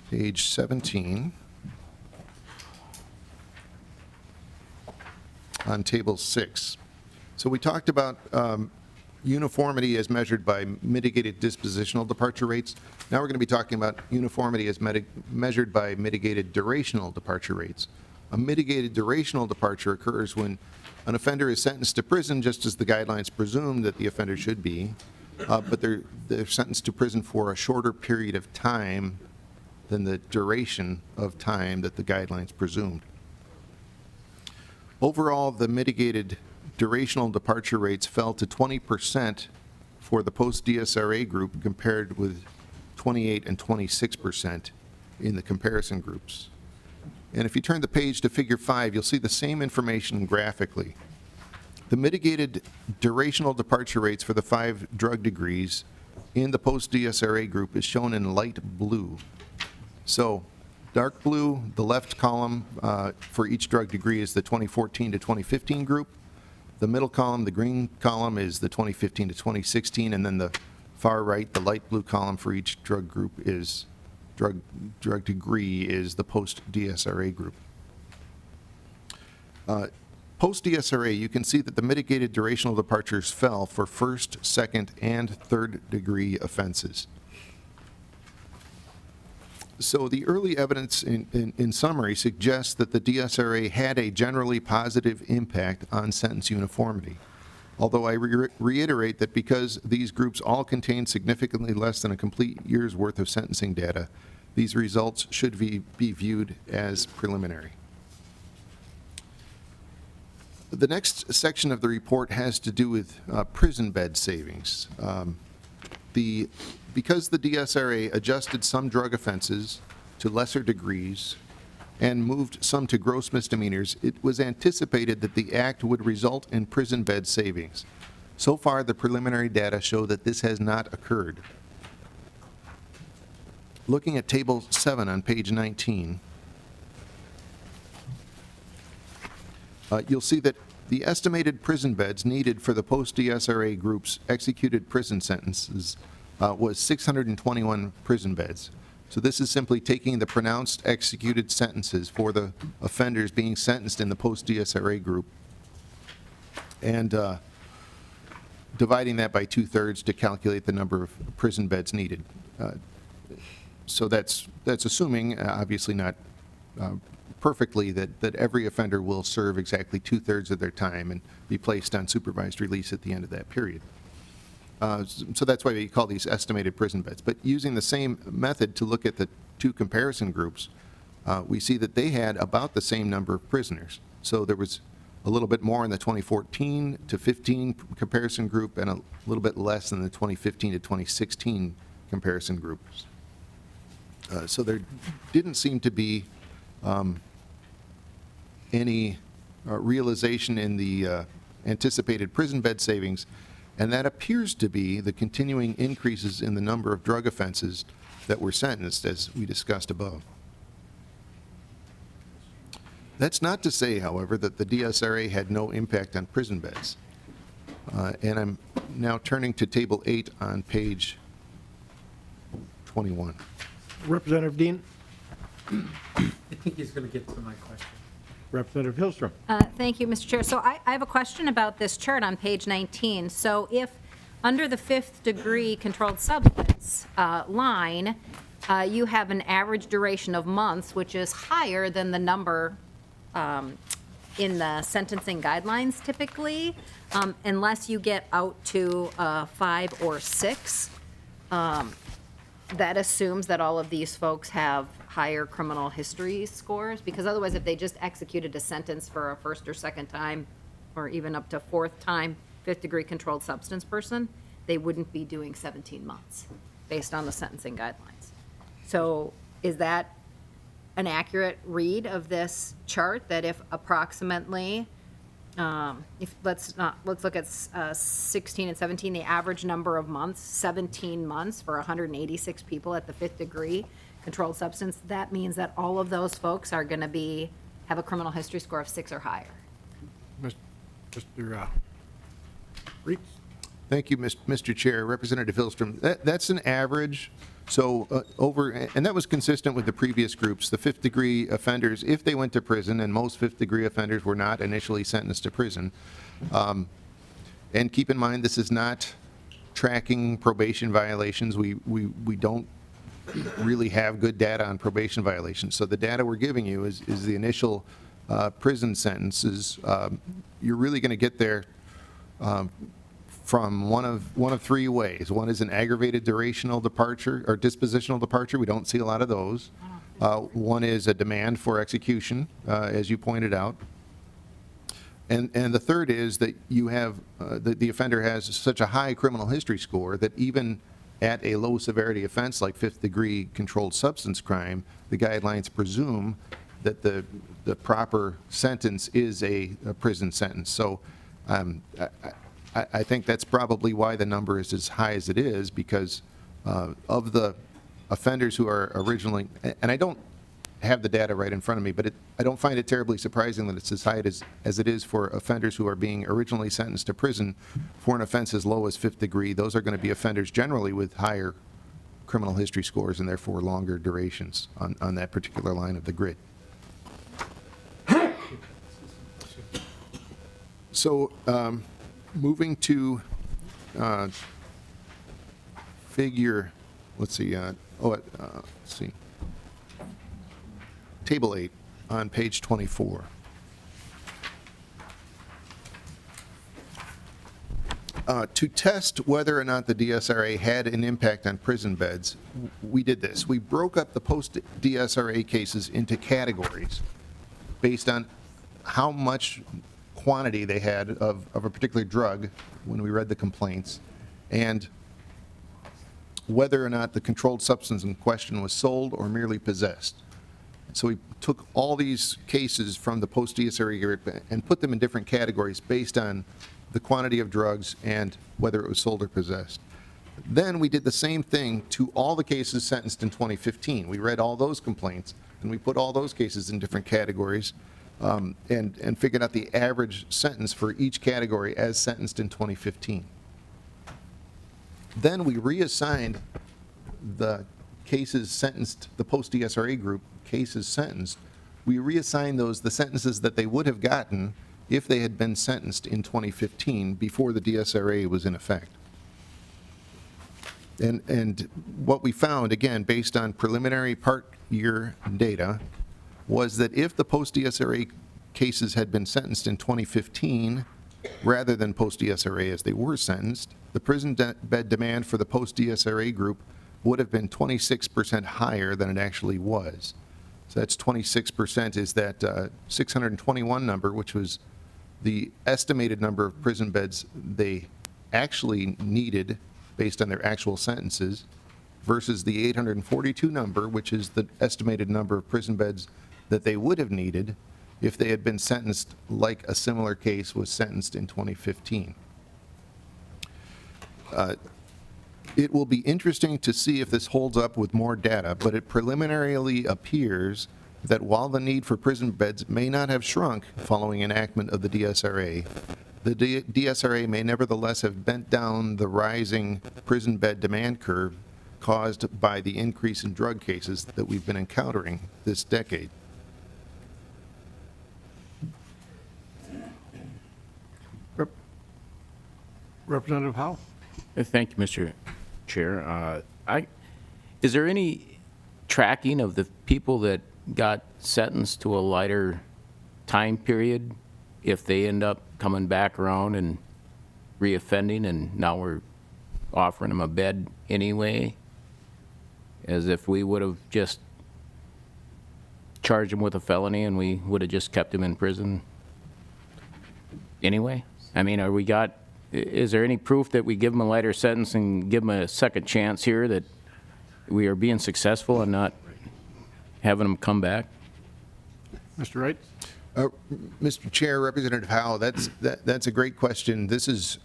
page 17 on table 6. So we talked about uniformity as measured by mitigated dispositional departure rates. Now we're going to be talking about uniformity as measured by mitigated durational departure rates. A mitigated durational departure occurs when an offender is sentenced to prison just as the guidelines presume that the offender should be, but they're sentenced to prison for a shorter period of time than the duration of time that the guidelines presumed. Overall, the mitigated durational departure rates fell to 20% for the post-DSRA group compared with 28 and 26% in the comparison groups. And if you turn the page to figure 5, you'll see the same information graphically. The mitigated durational departure rates for the 5 drug degrees in the post-DSRA group is shown in light blue. So dark blue, the left column for each drug degree is the 2014 to 2015 group. The middle column, the green column, is the 2015 to 2016, and then the far right, the light blue column for each drug group is drug degree is the post-DSRA group. Post-DSRA, you can see that the mitigated durational departures fell for first, second, and third degree offenses. So the early evidence in summary suggests that the DSRA had a generally positive impact on sentence uniformity. Although I reiterate that because these groups all contain significantly less than a complete year's worth of sentencing data, these results should be viewed as preliminary. The next section of the report has to do with prison bed savings. Because the DSRA adjusted some drug offenses to lesser degrees and moved some to gross misdemeanors, it was anticipated that the act would result in prison bed savings. So far, the preliminary data show that this has not occurred. Looking at Table 7 on page 19, you'll see that the estimated prison beds needed for the post-DSRA group's executed prison sentences was 621 prison beds. So this is simply taking the pronounced executed sentences for the offenders being sentenced in the post-DSRA group and dividing that by 2/3 to calculate the number of prison beds needed. So that's assuming, obviously not perfectly, that every offender will serve exactly 2/3 of their time and be placed on supervised release at the end of that period. So that's why we call these estimated prison beds. But using the same method to look at the two comparison groups, we see that they had about the same number of prisoners. So there was a little bit more in the 2014 to 15 comparison group and a little bit less in the 2015 to 2016 comparison groups. So there didn't seem to be any realization in the anticipated prison bed savings, and that appears to be the continuing increases in the number of drug offenses that were sentenced, as we discussed above. That's not to say, however, that the DSRA had no impact on prison beds. And I'm now turning to Table 8 on page 21. Representative Dean? I think he's going to get to my question. Representative Hillstrom? Thank you, Mr. Chair. So I have a question about this chart on page 19. So if, under the 5th degree controlled substance line, you have an average duration of months, which is higher than the number in the sentencing guidelines typically, unless you get out to 5 or 6. That assumes that all of these folks have higher criminal history scores, because otherwise if they just executed a sentence for a first or second time, or even up to 4th time, 5th degree controlled substance person, they wouldn't be doing 17 months based on the sentencing guidelines. So is that an accurate read of this chart, that if approximately, let's look at 16 and 17, the average number of months, 17 months for 186 people at the 5th degree controlled substance, that means that all of those folks are going to have a criminal history score of 6 or higher. Mr. Reitz? Thank you, Mr. Chair. Representative Hillstrom, that's an average. So and that was consistent with the previous groups. The 5th degree offenders, if they went to prison, and most 5th degree offenders were not initially sentenced to prison. And keep in mind, this is not tracking probation violations. We don't really have good data on probation violations. So the data we're giving you is the initial prison sentences. You're really going to get there from one of 3 ways. One is an aggravated durational departure or dispositional departure. We don't see a lot of those. One is a demand for execution, as you pointed out. And the third is that you have the offender has such a high criminal history score that even at a low severity offense like 5th degree controlled substance crime, the guidelines presume that the proper sentence is a prison sentence. So I think that's probably why the number is as high as it is, because of the offenders who are originally, and I don't have the data right in front of me, but I don't find it terribly surprising that it's as high as it is for offenders who are being originally sentenced to prison for an offense as low as 5th degree. Those are going to be offenders generally with higher criminal history scores and therefore longer durations on that particular line of the grid. So moving to figure, let's see, Table 8 on page 24. To test whether or not the DSRA had an impact on prison beds, we did this. We broke up the post-DSRA cases into categories based on how much quantity they had of a particular drug when we read the complaints, and whether or not the controlled substance in question was sold or merely possessed. So we took all these cases from the post-DSRA group and put them in different categories based on the quantity of drugs and whether it was sold or possessed. Then we did the same thing to all the cases sentenced in 2015. We read all those complaints, and we put all those cases in different categories and figured out the average sentence for each category as sentenced in 2015. Then we reassigned the cases sentenced, the post-DSRA group cases sentenced, we reassigned those, the sentences that they would have gotten if they had been sentenced in 2015 before the DSRA was in effect. And what we found, again, based on preliminary part year data, was that if the post-DSRA cases had been sentenced in 2015, rather than post-DSRA as they were sentenced, the prison bed demand for the post-DSRA group would have been 26% higher than it actually was. So that's 26% is that 621 number, which was the estimated number of prison beds they actually needed based on their actual sentences, versus the 842 number, which is the estimated number of prison beds that they would have needed if they had been sentenced like a similar case was sentenced in 2015. It will be interesting to see if this holds up with more data, but it preliminarily appears that while the need for prison beds may not have shrunk following enactment of the DSRA, the DSRA may nevertheless have bent down the rising prison bed demand curve caused by the increase in drug cases that we've been encountering this decade. Representative Howe? Thank you, Mr. Chair. Is there any tracking of the people that got sentenced to a lighter time period if they end up coming back around and reoffending, and now we're offering them a bed anyway, as if we would have just charged them with a felony and we would have just kept them in prison anyway? I mean, is there any proof that we give them a lighter sentence and give them a second chance here, that we are being successful and not having them come back? Mr. Wright? Mr. Chair, Representative Howe, that's a great question. This is,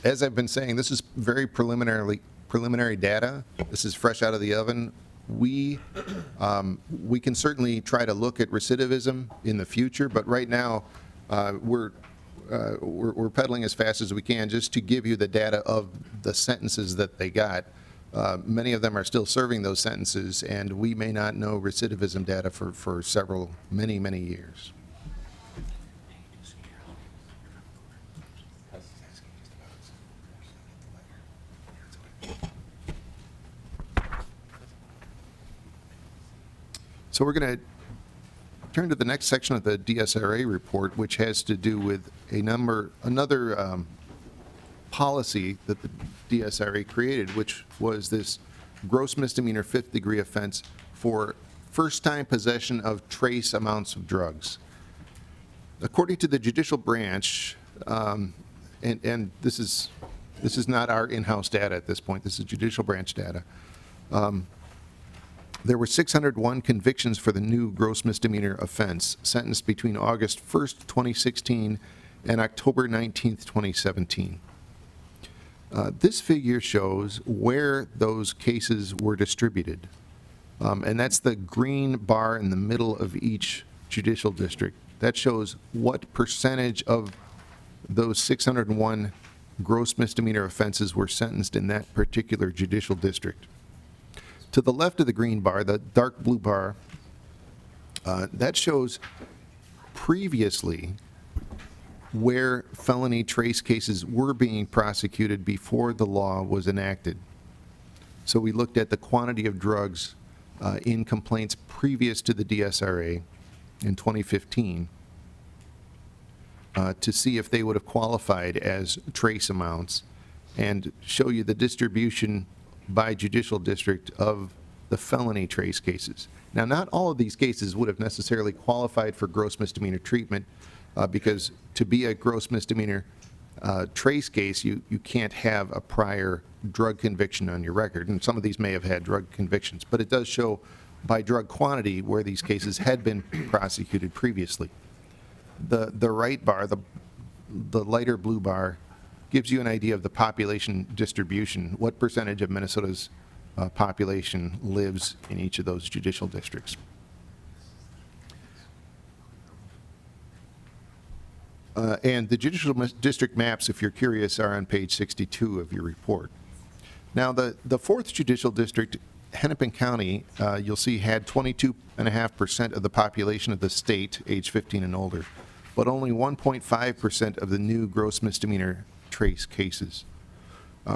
as I've been saying, this is very preliminary data. This is fresh out of the oven. We can certainly try to look at recidivism in the future, but right now we're pedaling as fast as we can just to give you the data of the sentences that they got. Many of them are still serving those sentences, and we may not know recidivism data for many years. So we're going to turn to the next section of the DSRA report, which has to do with another policy that the DSRA created, which was this gross misdemeanor fifth-degree offense for first-time possession of trace amounts of drugs. According to the judicial branch, and this is not our in-house data at this point, this is judicial branch data, there were 601 convictions for the new gross misdemeanor offense, sentenced between August 1st, 2016 and October 19th, 2017. This figure shows where those cases were distributed, and that's the green bar in the middle of each judicial district. That shows what percentage of those 601 gross misdemeanor offenses were sentenced in that particular judicial district. To the left of the green bar, the dark blue bar, that shows previously where felony trace cases were being prosecuted before the law was enacted. So we looked at the quantity of drugs in complaints previous to the DSRA in 2015. to see if they would have qualified as trace amounts and show you the distribution by judicial district of the felony trace cases. Now, not all of these cases would have necessarily qualified for gross misdemeanor treatment because to be a gross misdemeanor trace case, you can't have a prior drug conviction on your record, and some of these may have had drug convictions, but it does show by drug quantity where these cases had been prosecuted previously. The right bar, the lighter blue bar, gives you an idea of the population distribution, what percentage of Minnesota's population lives in each of those judicial districts. And the judicial district maps, if you're curious, are on page 62 of your report. Now, the fourth judicial district, Hennepin County, you'll see had 22.5% of the population of the state, age 15 and older, but only 1.5% of the new gross misdemeanor trace cases.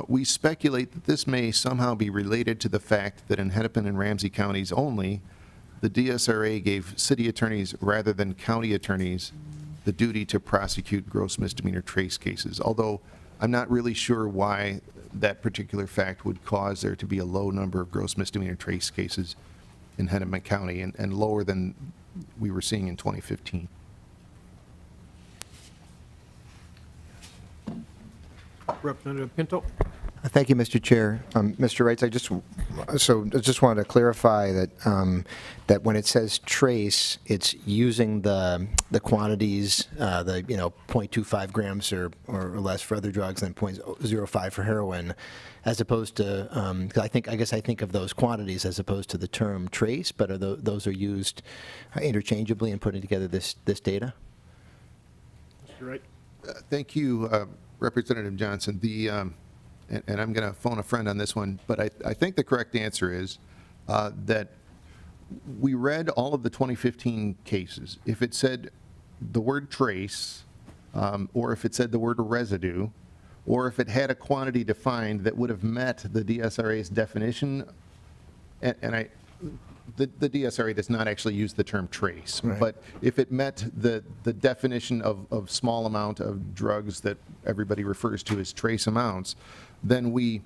We speculate that this may somehow be related to the fact that in Hennepin and Ramsey counties only, the DSRA gave city attorneys rather than county attorneys the duty to prosecute gross misdemeanor trace cases, although I'm not really sure why that particular fact would cause there to be a low number of gross misdemeanor trace cases in Hennepin County and lower than we were seeing in 2015. Representative Pinto? Thank you, Mr. Chair. Mr. Wrights, I just wanted to clarify that that when it says trace, it's using the quantities, the 0.25 grams or less for other drugs and 0.05 for heroin, as opposed to 'cause I guess I think of those quantities as opposed to the term trace, but those are used interchangeably in putting together this data. Mr. Wright? Thank you, Representative Johnson. And I'm going to phone a friend on this one, but I think the correct answer is that we read all of the 2015 cases. If it said the word trace, or if it said the word residue, or if it had a quantity defined that would have met the DSRA's definition, the DSRA does not actually use the term trace, right, but if it met the definition of small amount of drugs that everybody refers to as trace amounts, then we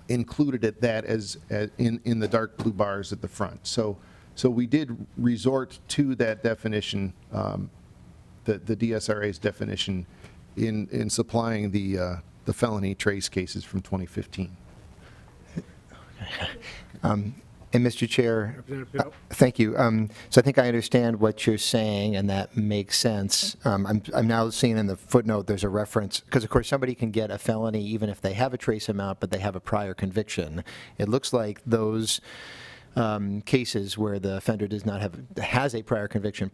included that as in the dark blue bars at the front. So we did resort to that definition, the DSRA's definition, in supplying the felony trace cases from 2015. And Mr. Chair, thank you. So I think I understand what you're saying, and that makes sense. I'm now seeing in the footnote there's a reference, because of course somebody can get a felony even if they have a trace amount, but they have a prior conviction. It looks like those cases where the offender has a prior conviction,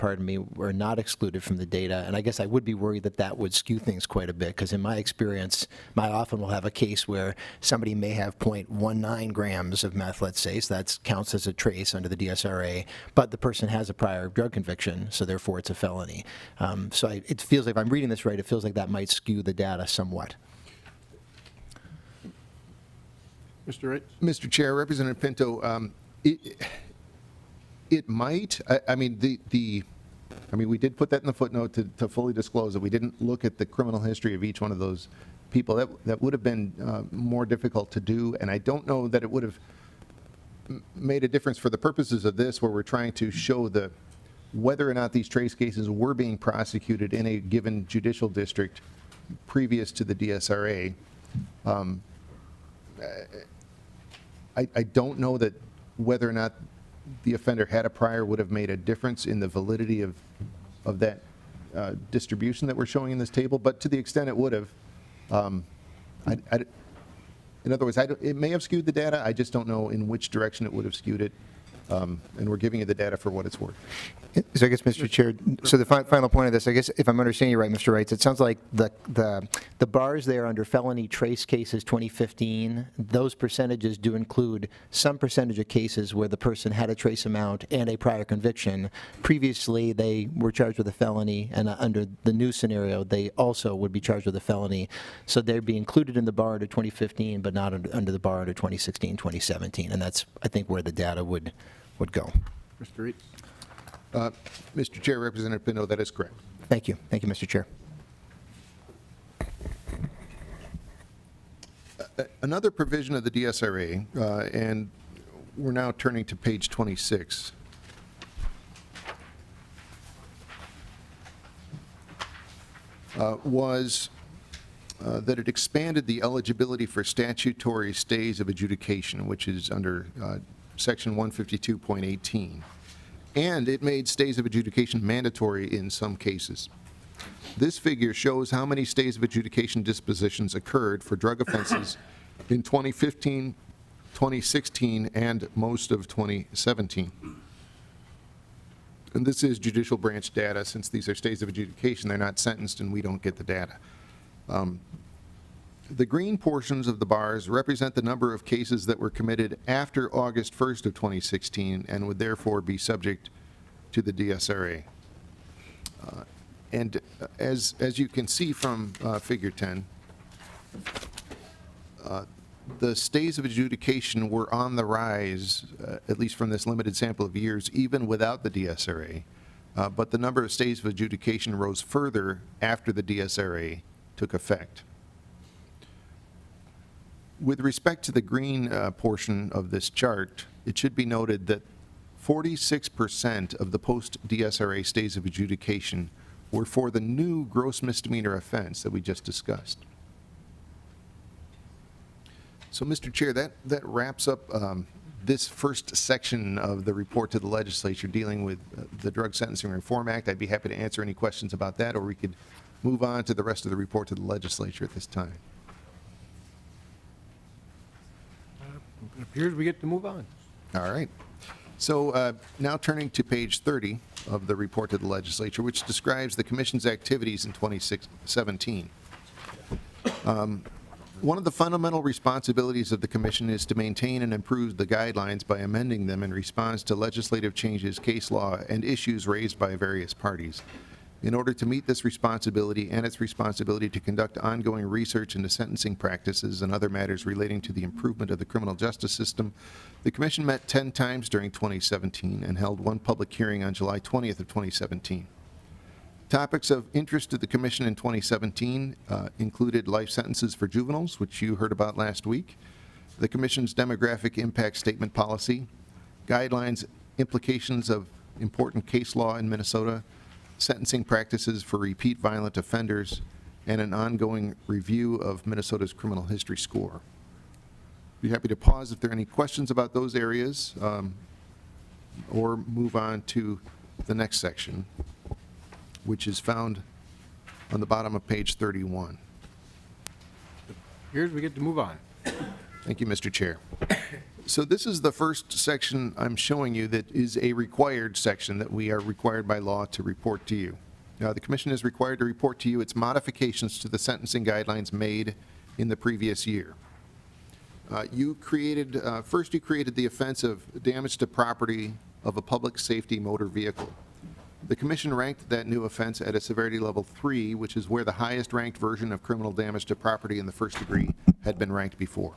were not excluded from the data. And I guess I would be worried that would skew things quite a bit, because in my experience, I often will have a case where somebody may have 0.19 grams of meth, let's say, so that counts as a trace under the DSRA, but the person has a prior drug conviction, so therefore it's a felony. So it feels like, if I'm reading this right, it feels like that might skew the data somewhat. Mr. Wright? Mr. Chair, Representative Pinto, it might. I mean, we did put that in the footnote to fully disclose that we didn't look at the criminal history of each one of those people. That would have been more difficult to do, and I don't know that it would have made a difference for the purposes of this, where we're trying to show whether or not these trace cases were being prosecuted in a given judicial district previous to the DSRA. I don't know that whether or not the offender had a prior would have made a difference in the validity of that distribution that we're showing in this table, but to the extent it would have, in other words, it may have skewed the data. I just don't know in which direction it would have skewed it, and we're giving you the data for what it's worth. So I guess, Mr. Chair, so the final point of this, I guess, if I'm understanding you right, Mr. Wright, it sounds like the bars there under felony trace cases 2015, those percentages do include some percentage of cases where the person had a trace amount and a prior conviction. Previously, they were charged with a felony, and under the new scenario, they also would be charged with a felony. So they'd be included in the bar under 2015, but not under the bar under 2016, 2017, and that's, I think, where the data would go. Mr. Reed? Mr. Chair, Representative Pinto, that is correct. Thank you. Thank you, Mr. Chair. Another provision of the DSRA, and we're now turning to page 26. Was that it expanded the eligibility for statutory stays of adjudication, which is under section 152.18. And it made stays of adjudication mandatory in some cases. This figure shows how many stays of adjudication dispositions occurred for drug offenses in 2015, 2016, and most of 2017. And this is judicial branch data. Since these are stays of adjudication, they're not sentenced and we don't get the data. The green portions of the bars represent the number of cases that were committed after August 1st of 2016 and would therefore be subject to the DSRA. And as you can see from figure 10, the stays of adjudication were on the rise, at least from this limited sample of years, even without the DSRA. But the number of stays of adjudication rose further after the DSRA took effect. With respect to the green portion of this chart, it should be noted that 46% of the post-DSRA stays of adjudication were for the new gross misdemeanor offense that we just discussed. So, Mr. Chair, that wraps up this first section of the report to the legislature dealing with the Drug Sentencing Reform Act. I'd be happy to answer any questions about that, or we could move on to the rest of the report to the legislature at this time. It appears we get to move on. All right. So now turning to page 30 of the report to the legislature, which describes the commission's activities in 2017. One of the fundamental responsibilities of the commission is to maintain and improve the guidelines by amending them in response to legislative changes, case law, and issues raised by various parties. In order to meet this responsibility and its responsibility to conduct ongoing research into sentencing practices and other matters relating to the improvement of the criminal justice system, the Commission met 10 times during 2017 and held one public hearing on July 20th of 2017. Topics of interest to the Commission in 2017 included life sentences for juveniles, which you heard about last week, the Commission's demographic impact statement policy, guidelines, implications of important case law in Minnesota, sentencing practices for repeat violent offenders, and an ongoing review of Minnesota's criminal history score. Be happy to pause if there are any questions about those areas, or move on to the next section, which is found on the bottom of page 31. Here's we get to move on. Thank you, Mr. Chair. So this is the first section I'm showing you that is a required section that we are required by law to report to you. Now, the Commission is required to report to you its modifications to the sentencing guidelines made in the previous year. First you created the offense of damage to property of a public safety motor vehicle. The Commission ranked that new offense at a severity level 3, which is where the highest ranked version of criminal damage to property in the first degree had been ranked before.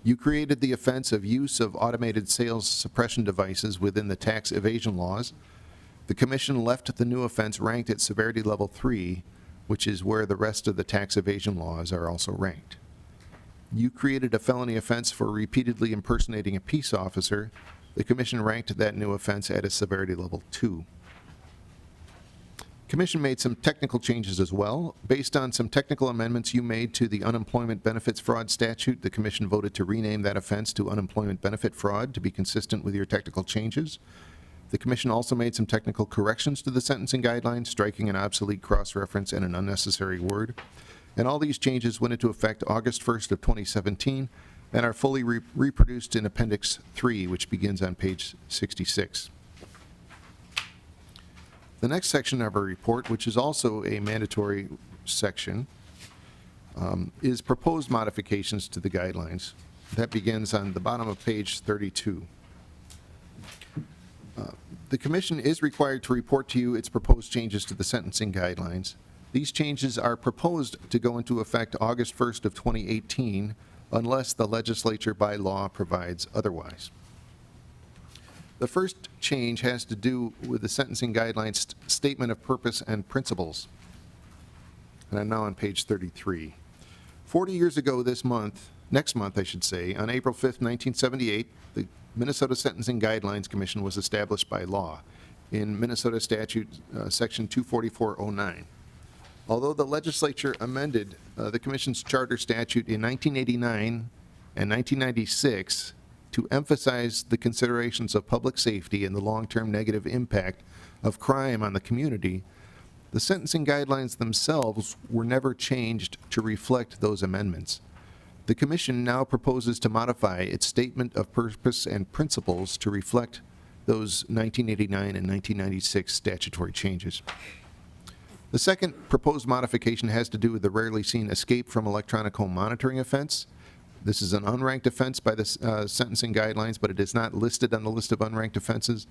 You created the offense of use of automated sales suppression devices within the tax evasion laws. The Commission left the new offense ranked at severity level 3, which is where the rest of the tax evasion laws are also ranked. You created a felony offense for repeatedly impersonating a peace officer. The Commission ranked that new offense at a severity level 2. Commission made some technical changes as well. Based on some technical amendments you made to the unemployment benefits fraud statute, the Commission voted to rename that offense to unemployment benefit fraud to be consistent with your technical changes. The Commission also made some technical corrections to the sentencing guidelines, striking an obsolete cross-reference and an unnecessary word. And all these changes went into effect August 1st of 2017 and are fully reproduced in Appendix 3, which begins on page 66. The next section of our report, which is also a mandatory section, is proposed modifications to the guidelines. That begins on the bottom of page 32. The Commission is required to report to you its proposed changes to the sentencing guidelines. These changes are proposed to go into effect August 1st of 2018 unless the legislature by law provides otherwise. The first change has to do with the sentencing guidelines statement of purpose and principles. And I'm now on page 33. 40 years ago next month I should say, on April 5th, 1978, the Minnesota Sentencing Guidelines Commission was established by law in Minnesota Statute Section 24409. Although the legislature amended the Commission's charter statute in 1989 and 1996 to emphasize the considerations of public safety and the long-term negative impact of crime on the community, the sentencing guidelines themselves were never changed to reflect those amendments. The Commission now proposes to modify its statement of purpose and principles to reflect those 1989 and 1996 statutory changes. The second proposed modification has to do with the rarely seen escape from electronic home monitoring offense. This is an unranked offense by the sentencing guidelines, but it is not listed on the list of unranked offenses.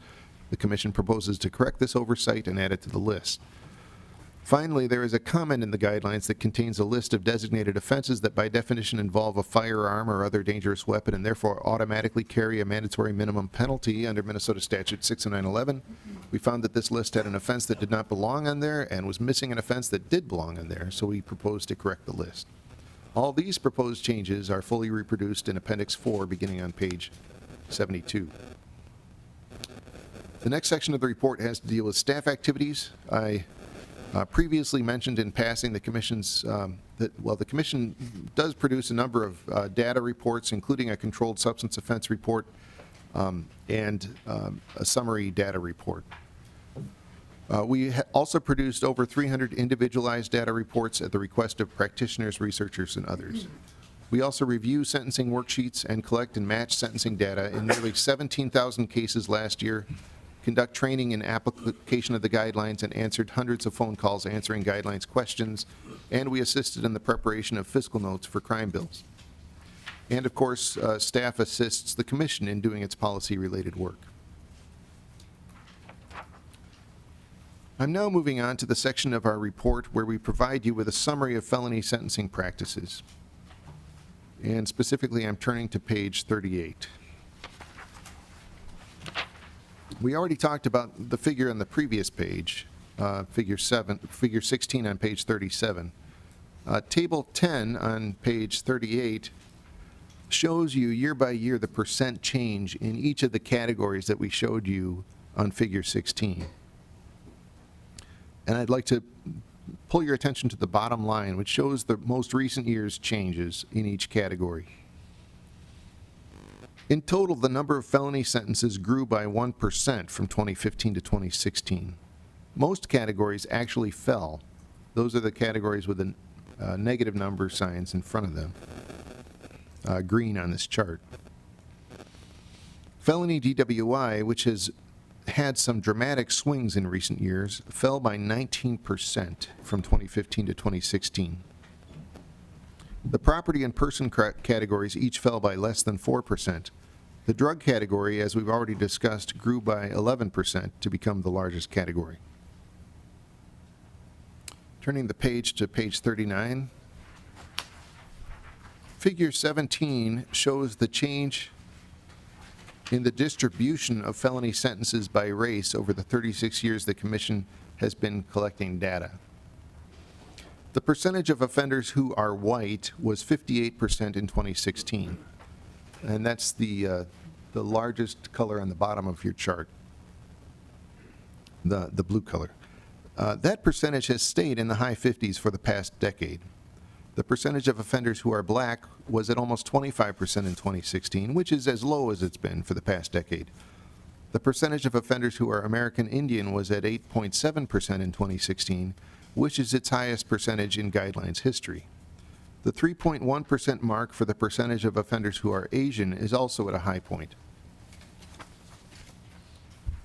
The Commission proposes to correct this oversight and add it to the list. Finally, there is a comment in the guidelines that contains a list of designated offenses that by definition involve a firearm or other dangerous weapon and therefore automatically carry a mandatory minimum penalty under Minnesota Statute 60911. We found that this list had an offense that did not belong on there and was missing an offense that did belong on there, so we proposed to correct the list. All these proposed changes are fully reproduced in Appendix 4 beginning on page 72. The next section of the report has to deal with staff activities. I previously mentioned in passing the Commission's, the Commission does produce a number of data reports, including a controlled substance offense report and a summary data report. We also produced over 300 individualized data reports at the request of practitioners, researchers, and others. We also review sentencing worksheets and collect and match sentencing data in nearly 17,000 cases last year, conduct training in application of the guidelines, and answered hundreds of phone calls answering guidelines questions, and we assisted in the preparation of fiscal notes for crime bills. And of course, staff assists the Commission in doing its policy-related work. I'm now moving on to the section of our report where we provide you with a summary of felony sentencing practices. And specifically, I'm turning to page 38. We already talked about the figure on the previous page, figure 16 on page 37. Table 10 on page 38 shows you year by year the percent change in each of the categories that we showed you on figure 16. And I'd like to pull your attention to the bottom line, which shows the most recent year's changes in each category. In total, the number of felony sentences grew by 1% from 2015 to 2016. Most categories actually fell. Those are the categories with the negative number signs in front of them, green on this chart. Felony DWI, which has had some dramatic swings in recent years, fell by 19% from 2015 to 2016. The property and person categories each fell by less than 4%. The drug category, as we've already discussed, grew by 11% to become the largest category. Turning the page to page 39. Figure 17 shows the change in the distribution of felony sentences by race over the 36 years the Commission has been collecting data. The percentage of offenders who are white was 58% in 2016. And that's the largest color on the bottom of your chart, the blue color. That percentage has stayed in the high 50s for the past decade. The percentage of offenders who are black was at almost 25% in 2016, which is as low as it's been for the past decade. The percentage of offenders who are American Indian was at 8.7% in 2016, which is its highest percentage in guidelines history. The 3.1% mark for the percentage of offenders who are Asian is also at a high point.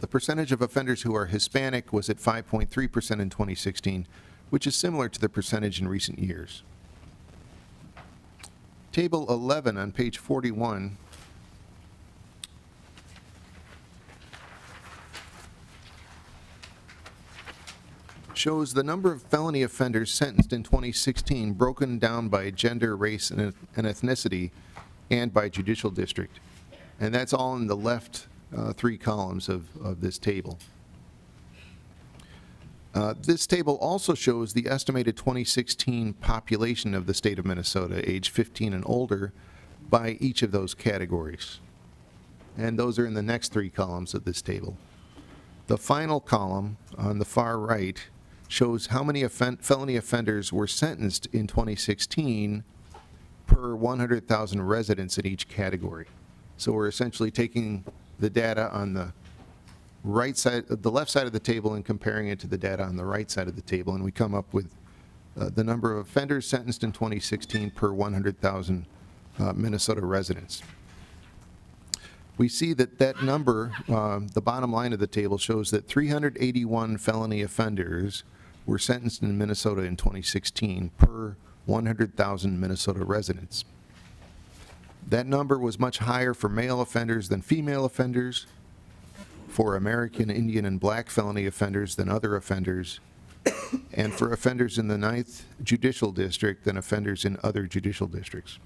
The percentage of offenders who are Hispanic was at 5.3% in 2016, which is similar to the percentage in recent years. Table 11 on page 41 shows the number of felony offenders sentenced in 2016 broken down by gender, race, and ethnicity, and by judicial district. And that's all in the left three columns of this table. This table also shows the estimated 2016 population of the state of Minnesota, age 15 and older, by each of those categories. And those are in the next three columns of this table. The final column on the far right shows how many felony offenders were sentenced in 2016 per 100,000 residents in each category. So we're essentially taking the data on the right side, the left side of the table, and comparing it to the data on the right side of the table, and we come up with the number of offenders sentenced in 2016 per 100,000 Minnesota residents. We see that that number, the bottom line of the table, shows that 381 felony offenders were sentenced in Minnesota in 2016 per 100,000 Minnesota residents. That number was much higher for male offenders than female offenders, for American, Indian, and Black felony offenders than other offenders, and for offenders in the 9th Judicial District than offenders in other judicial districts.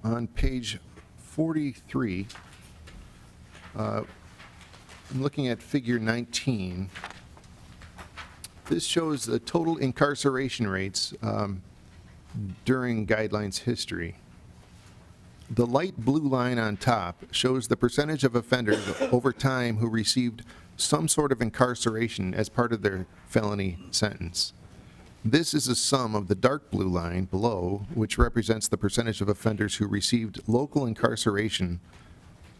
On page 43, I'm looking at figure 19. This shows the total incarceration rates during guidelines history. The light blue line on top shows the percentage of offenders over time who received some sort of incarceration as part of their felony sentence. This is a sum of the dark blue line below, which represents the percentage of offenders who received local incarceration,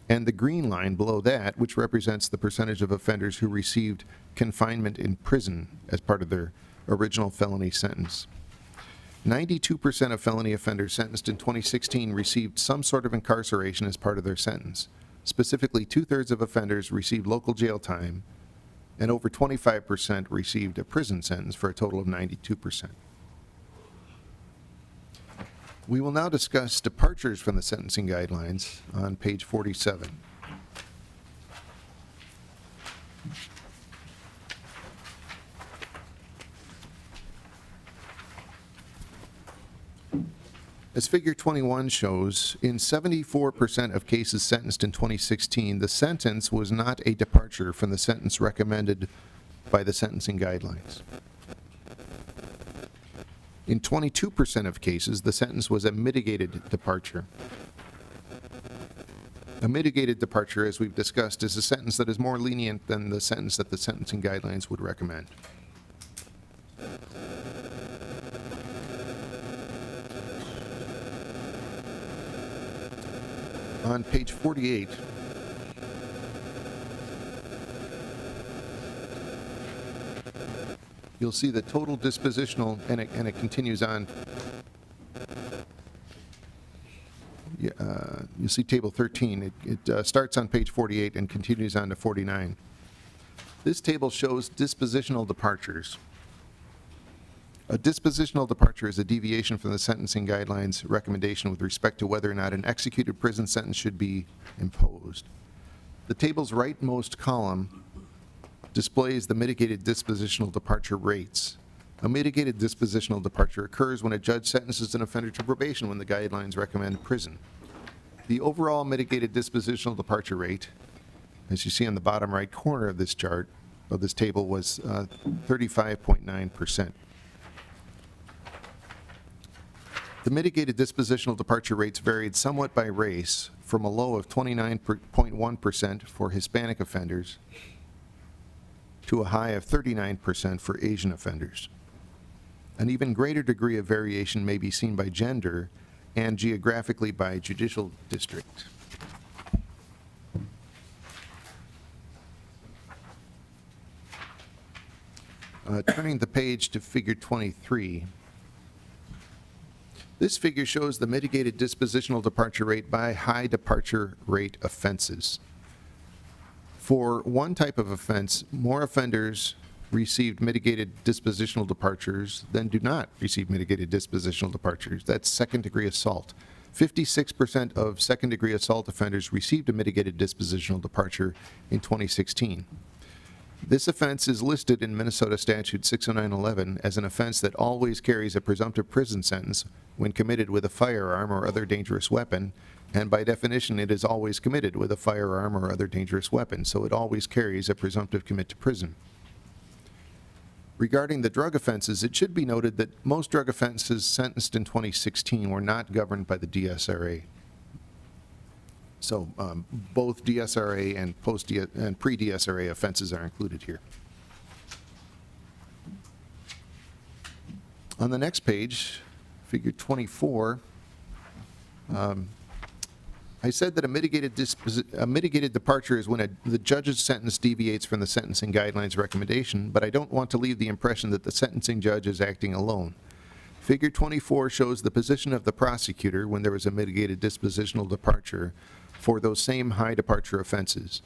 and the green line below that, which represents the percentage of offenders who received confinement in prison as part of their original felony sentence. 92% of felony offenders sentenced in 2016 received some sort of incarceration as part of their sentence. Specifically, 2/3 of offenders received local jail time, and over 25% received a prison sentence, for a total of 92%. We will now discuss departures from the sentencing guidelines on page 47. As figure 21 shows, in 74% of cases sentenced in 2016, the sentence was not a departure from the sentence recommended by the sentencing guidelines. In 22% of cases, the sentence was a mitigated departure. A mitigated departure, as we've discussed, is a sentence that is more lenient than the sentence that the sentencing guidelines would recommend. On page 48, you'll see the total dispositional, and it continues on. You'll see table 13. It starts on page 48 and continues on to 49. This table shows dispositional departures. A dispositional departure is a deviation from the sentencing guidelines recommendation with respect to whether or not an executed prison sentence should be imposed. The table's rightmost column displays the mitigated dispositional departure rates. A mitigated dispositional departure occurs when a judge sentences an offender to probation when the guidelines recommend prison. The overall mitigated dispositional departure rate, as you see on the bottom right corner of this chart, of this table, was 35.9%. The mitigated dispositional departure rates varied somewhat by race, from a low of 29.1% for Hispanic offenders to a high of 39% for Asian offenders. An even greater degree of variation may be seen by gender and geographically by judicial district. Turning the page to figure 23. This figure shows the mitigated dispositional departure rate by high departure rate offenses. For one type of offense, more offenders received mitigated dispositional departures than do not receive mitigated dispositional departures. That's second-degree assault. 56% of second-degree assault offenders received a mitigated dispositional departure in 2016. This offense is listed in Minnesota Statute 60911 as an offense that always carries a presumptive prison sentence when committed with a firearm or other dangerous weapon, and by definition, it is always committed with a firearm or other dangerous weapon, so it always carries a presumptive commit to prison. Regarding the drug offenses, it should be noted that most drug offenses sentenced in 2016 were not governed by the DSRA. So both DSRA and pre-DSRA offenses are included here. On the next page, figure 24, I said that a mitigated departure is when the judge's sentence deviates from the sentencing guidelines recommendation, but I don't want to leave the impression that the sentencing judge is acting alone. Figure 24 shows the position of the prosecutor when there was a mitigated dispositional departure for those same high departure offenses.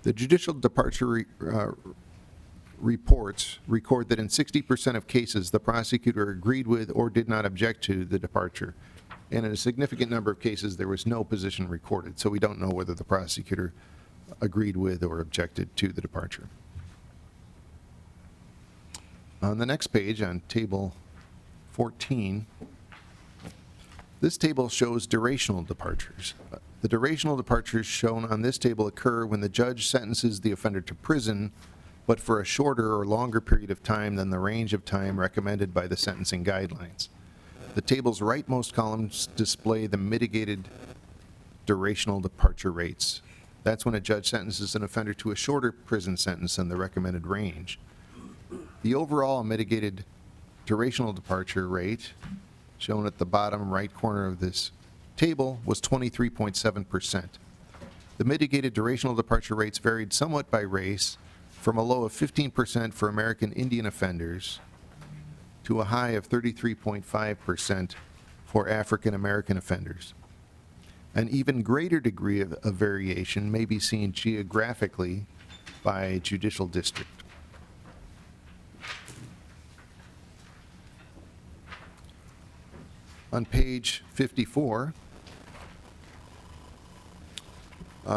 The judicial departure reports record that in 60% of cases, the prosecutor agreed with or did not object to the departure. And in a significant number of cases, there was no position recorded, so we don't know whether the prosecutor agreed with or objected to the departure. On the next page, on table 14, this table shows durational departures. The durational departures shown on this table occur when the judge sentences the offender to prison, but for a shorter or longer period of time than the range of time recommended by the sentencing guidelines. The table's rightmost columns display the mitigated durational departure rates. That's when a judge sentences an offender to a shorter prison sentence than the recommended range. The overall mitigated durational departure rate, shown at the bottom right corner of this table, was 23.7%. The mitigated durational departure rates varied somewhat by race, from a low of 15% for American Indian offenders to a high of 33.5% for African American offenders. An even greater degree of variation may be seen geographically by judicial district. On page 54,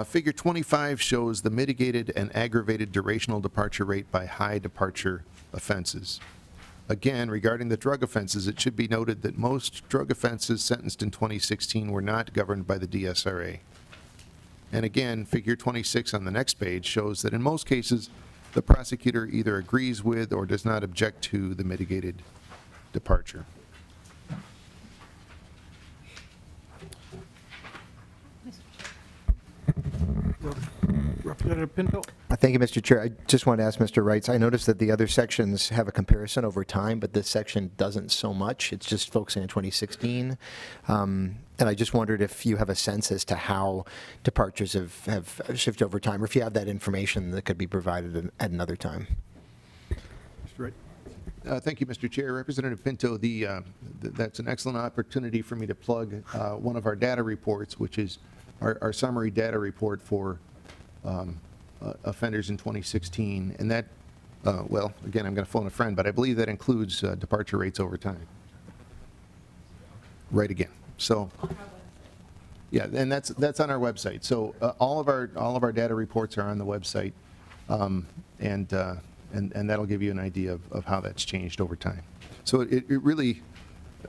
figure 25 shows the mitigated and aggravated durational departure rate by high departure offenses. Again, regarding the drug offenses, it should be noted that most drug offenses sentenced in 2016 were not governed by the DSRA. And again, figure 26 on the next page shows that in most cases, the prosecutor either agrees with or does not object to the mitigated departure. Representative Pinto? Thank you, Mr. Chair. I just want to ask Mr. Wrights, I noticed that the other sections have a comparison over time, but this section doesn't so much. It's just focusing on 2016. And I just wondered if you have a sense as to how departures have shifted over time, or if you have that information that could be provided at another time. Mr. Wright. Thank you, Mr. Chair. Representative Pinto, that's an excellent opportunity for me to plug one of our data reports, which is our summary data report for offenders in 2016. And that, well, again, I'm going to phone a friend, but I believe that includes departure rates over time. Right again. So, yeah, and that's on our website. So all of our data reports are on the website, and that'll give you an idea of how that's changed over time. So it really,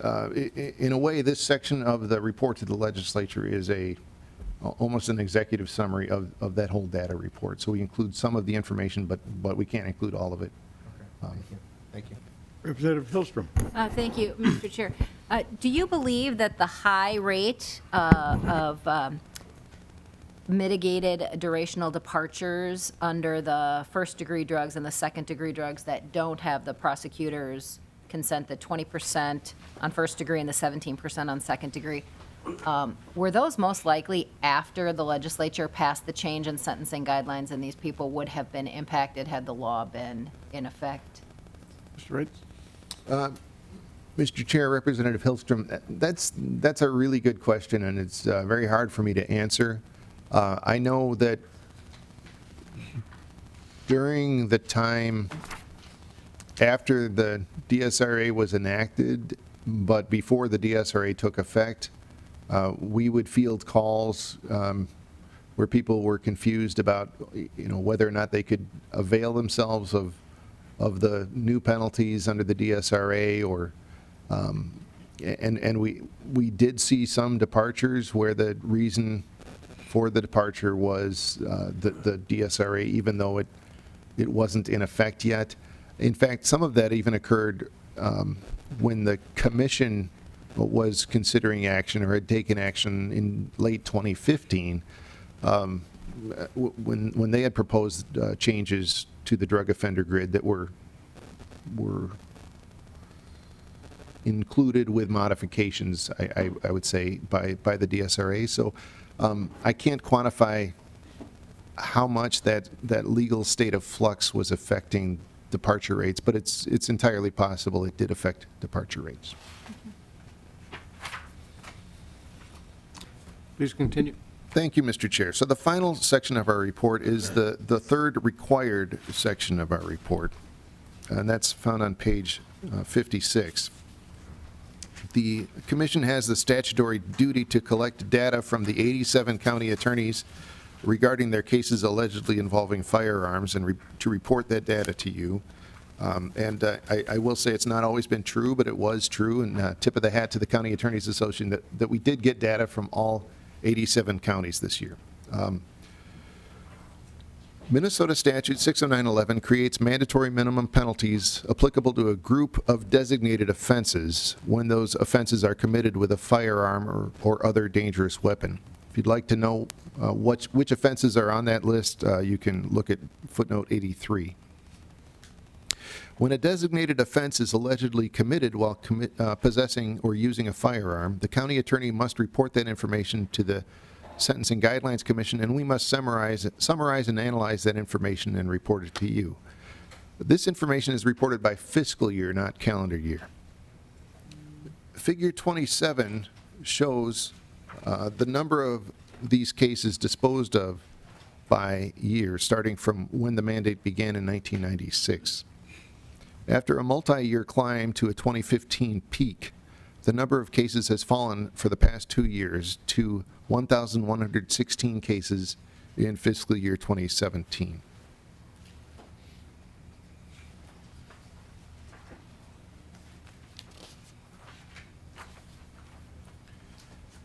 in a way, this section of the report to the legislature is almost an executive summary of that whole data report. So we include some of the information, but we can't include all of it. Okay. Thank you. Representative Hillstrom. Thank you, Mr. Chair. Do you believe that the high rate of mitigated durational departures under the first-degree drugs and the second-degree drugs that don't have the prosecutor's consent, the 20% on first degree and the 17% on second degree, were those most likely after the legislature passed the change in sentencing guidelines, and these people would have been impacted had the law been in effect? Mr. Wright. Mr. Chair, Representative Hillstrom, that's a really good question, and it's very hard for me to answer. I know that during the time after the DSRA was enacted, but before the DSRA took effect, we would field calls where people were confused about, whether or not they could avail themselves of the new penalties under the DSRA, or And we did see some departures where the reason for the departure was the DSRA, even though it wasn't in effect yet. In fact, some of that even occurred when the commission was considering action or had taken action in late 2015, when they had proposed changes to the drug offender grid that were included with modifications, I would say, by the DSRA. So I can't quantify how much that legal state of flux was affecting departure rates, but it's entirely possible it did affect departure rates. Please continue. Thank you, Mr. Chair. So the final section of our report is the third required section of our report, and that's found on page 56. The Commission has the statutory duty to collect data from the 87 county attorneys regarding their cases allegedly involving firearms and to report that data to you. I will say it's not always been true, but it was true, and tip of the hat to the County Attorneys Association that we did get data from all 87 counties this year. Minnesota Statute 60911 creates mandatory minimum penalties applicable to a group of designated offenses when those offenses are committed with a firearm or other dangerous weapon. If you'd like to know which offenses are on that list, you can look at footnote 83. When a designated offense is allegedly committed while possessing or using a firearm, the county attorney must report that information to the Sentencing Guidelines Commission, and we must summarize and analyze that information and report it to you. This information is reported by fiscal year, not calendar year. Figure 27 shows the number of these cases disposed of by year, starting from when the mandate began in 1996. After a multi-year climb to a 2015 peak, the number of cases has fallen for the past 2 years to 1,116 cases in fiscal year 2017.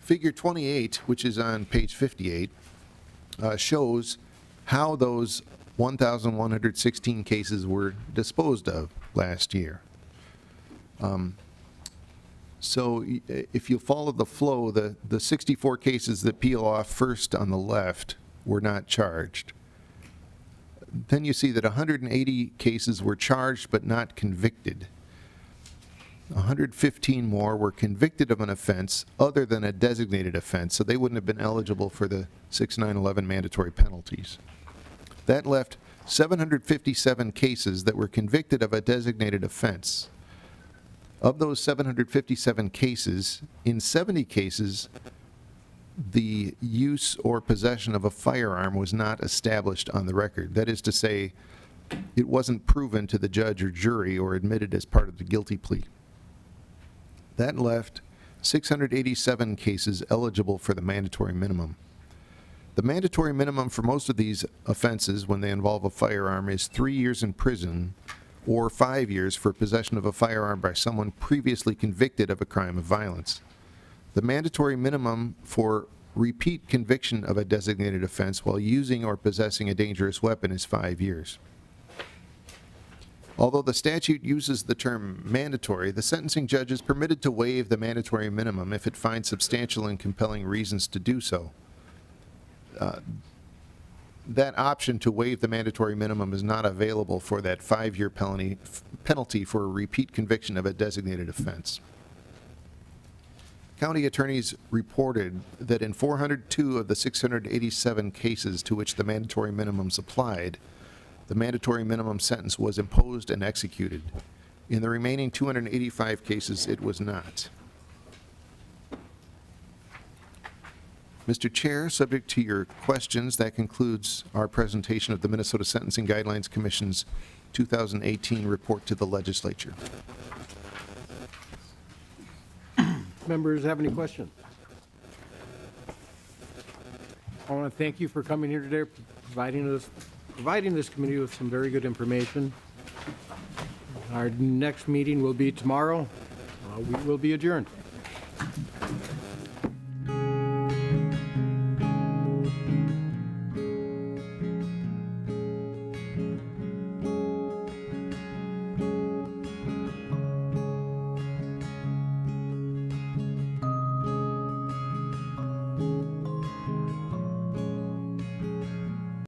Figure 28, which is on page 58, shows how those 1,116 cases were disposed of last year. So if you follow the flow, the 64 cases that peel off first on the left were not charged. Then you see that 180 cases were charged but not convicted. 115 more were convicted of an offense other than a designated offense, so they wouldn't have been eligible for the 60911 mandatory penalties. That left 757 cases that were convicted of a designated offense. Of those 757 cases, in 70 cases, the use or possession of a firearm was not established on the record. That is to say, it wasn't proven to the judge or jury or admitted as part of the guilty plea. That left 687 cases eligible for the mandatory minimum. The mandatory minimum for most of these offenses when they involve a firearm is 3 years in prison or 5 years for possession of a firearm by someone previously convicted of a crime of violence. The mandatory minimum for repeat conviction of a designated offense while using or possessing a dangerous weapon is 5 years. Although the statute uses the term mandatory, the sentencing judge is permitted to waive the mandatory minimum if it finds substantial and compelling reasons to do so. That option to waive the mandatory minimum is not available for that 5-year penalty for a repeat conviction of a designated offense. County attorneys reported that in 402 of the 687 cases to which the mandatory minimums applied, the mandatory minimum sentence was imposed and executed. In the remaining 285 cases, it was not. Mr. Chair, subject to your questions, that concludes our presentation of the Minnesota Sentencing Guidelines Commission's 2018 report to the legislature. Members have any questions? I want to thank you for coming here today, providing this committee with some very good information. Our next meeting will be tomorrow. We will be adjourned.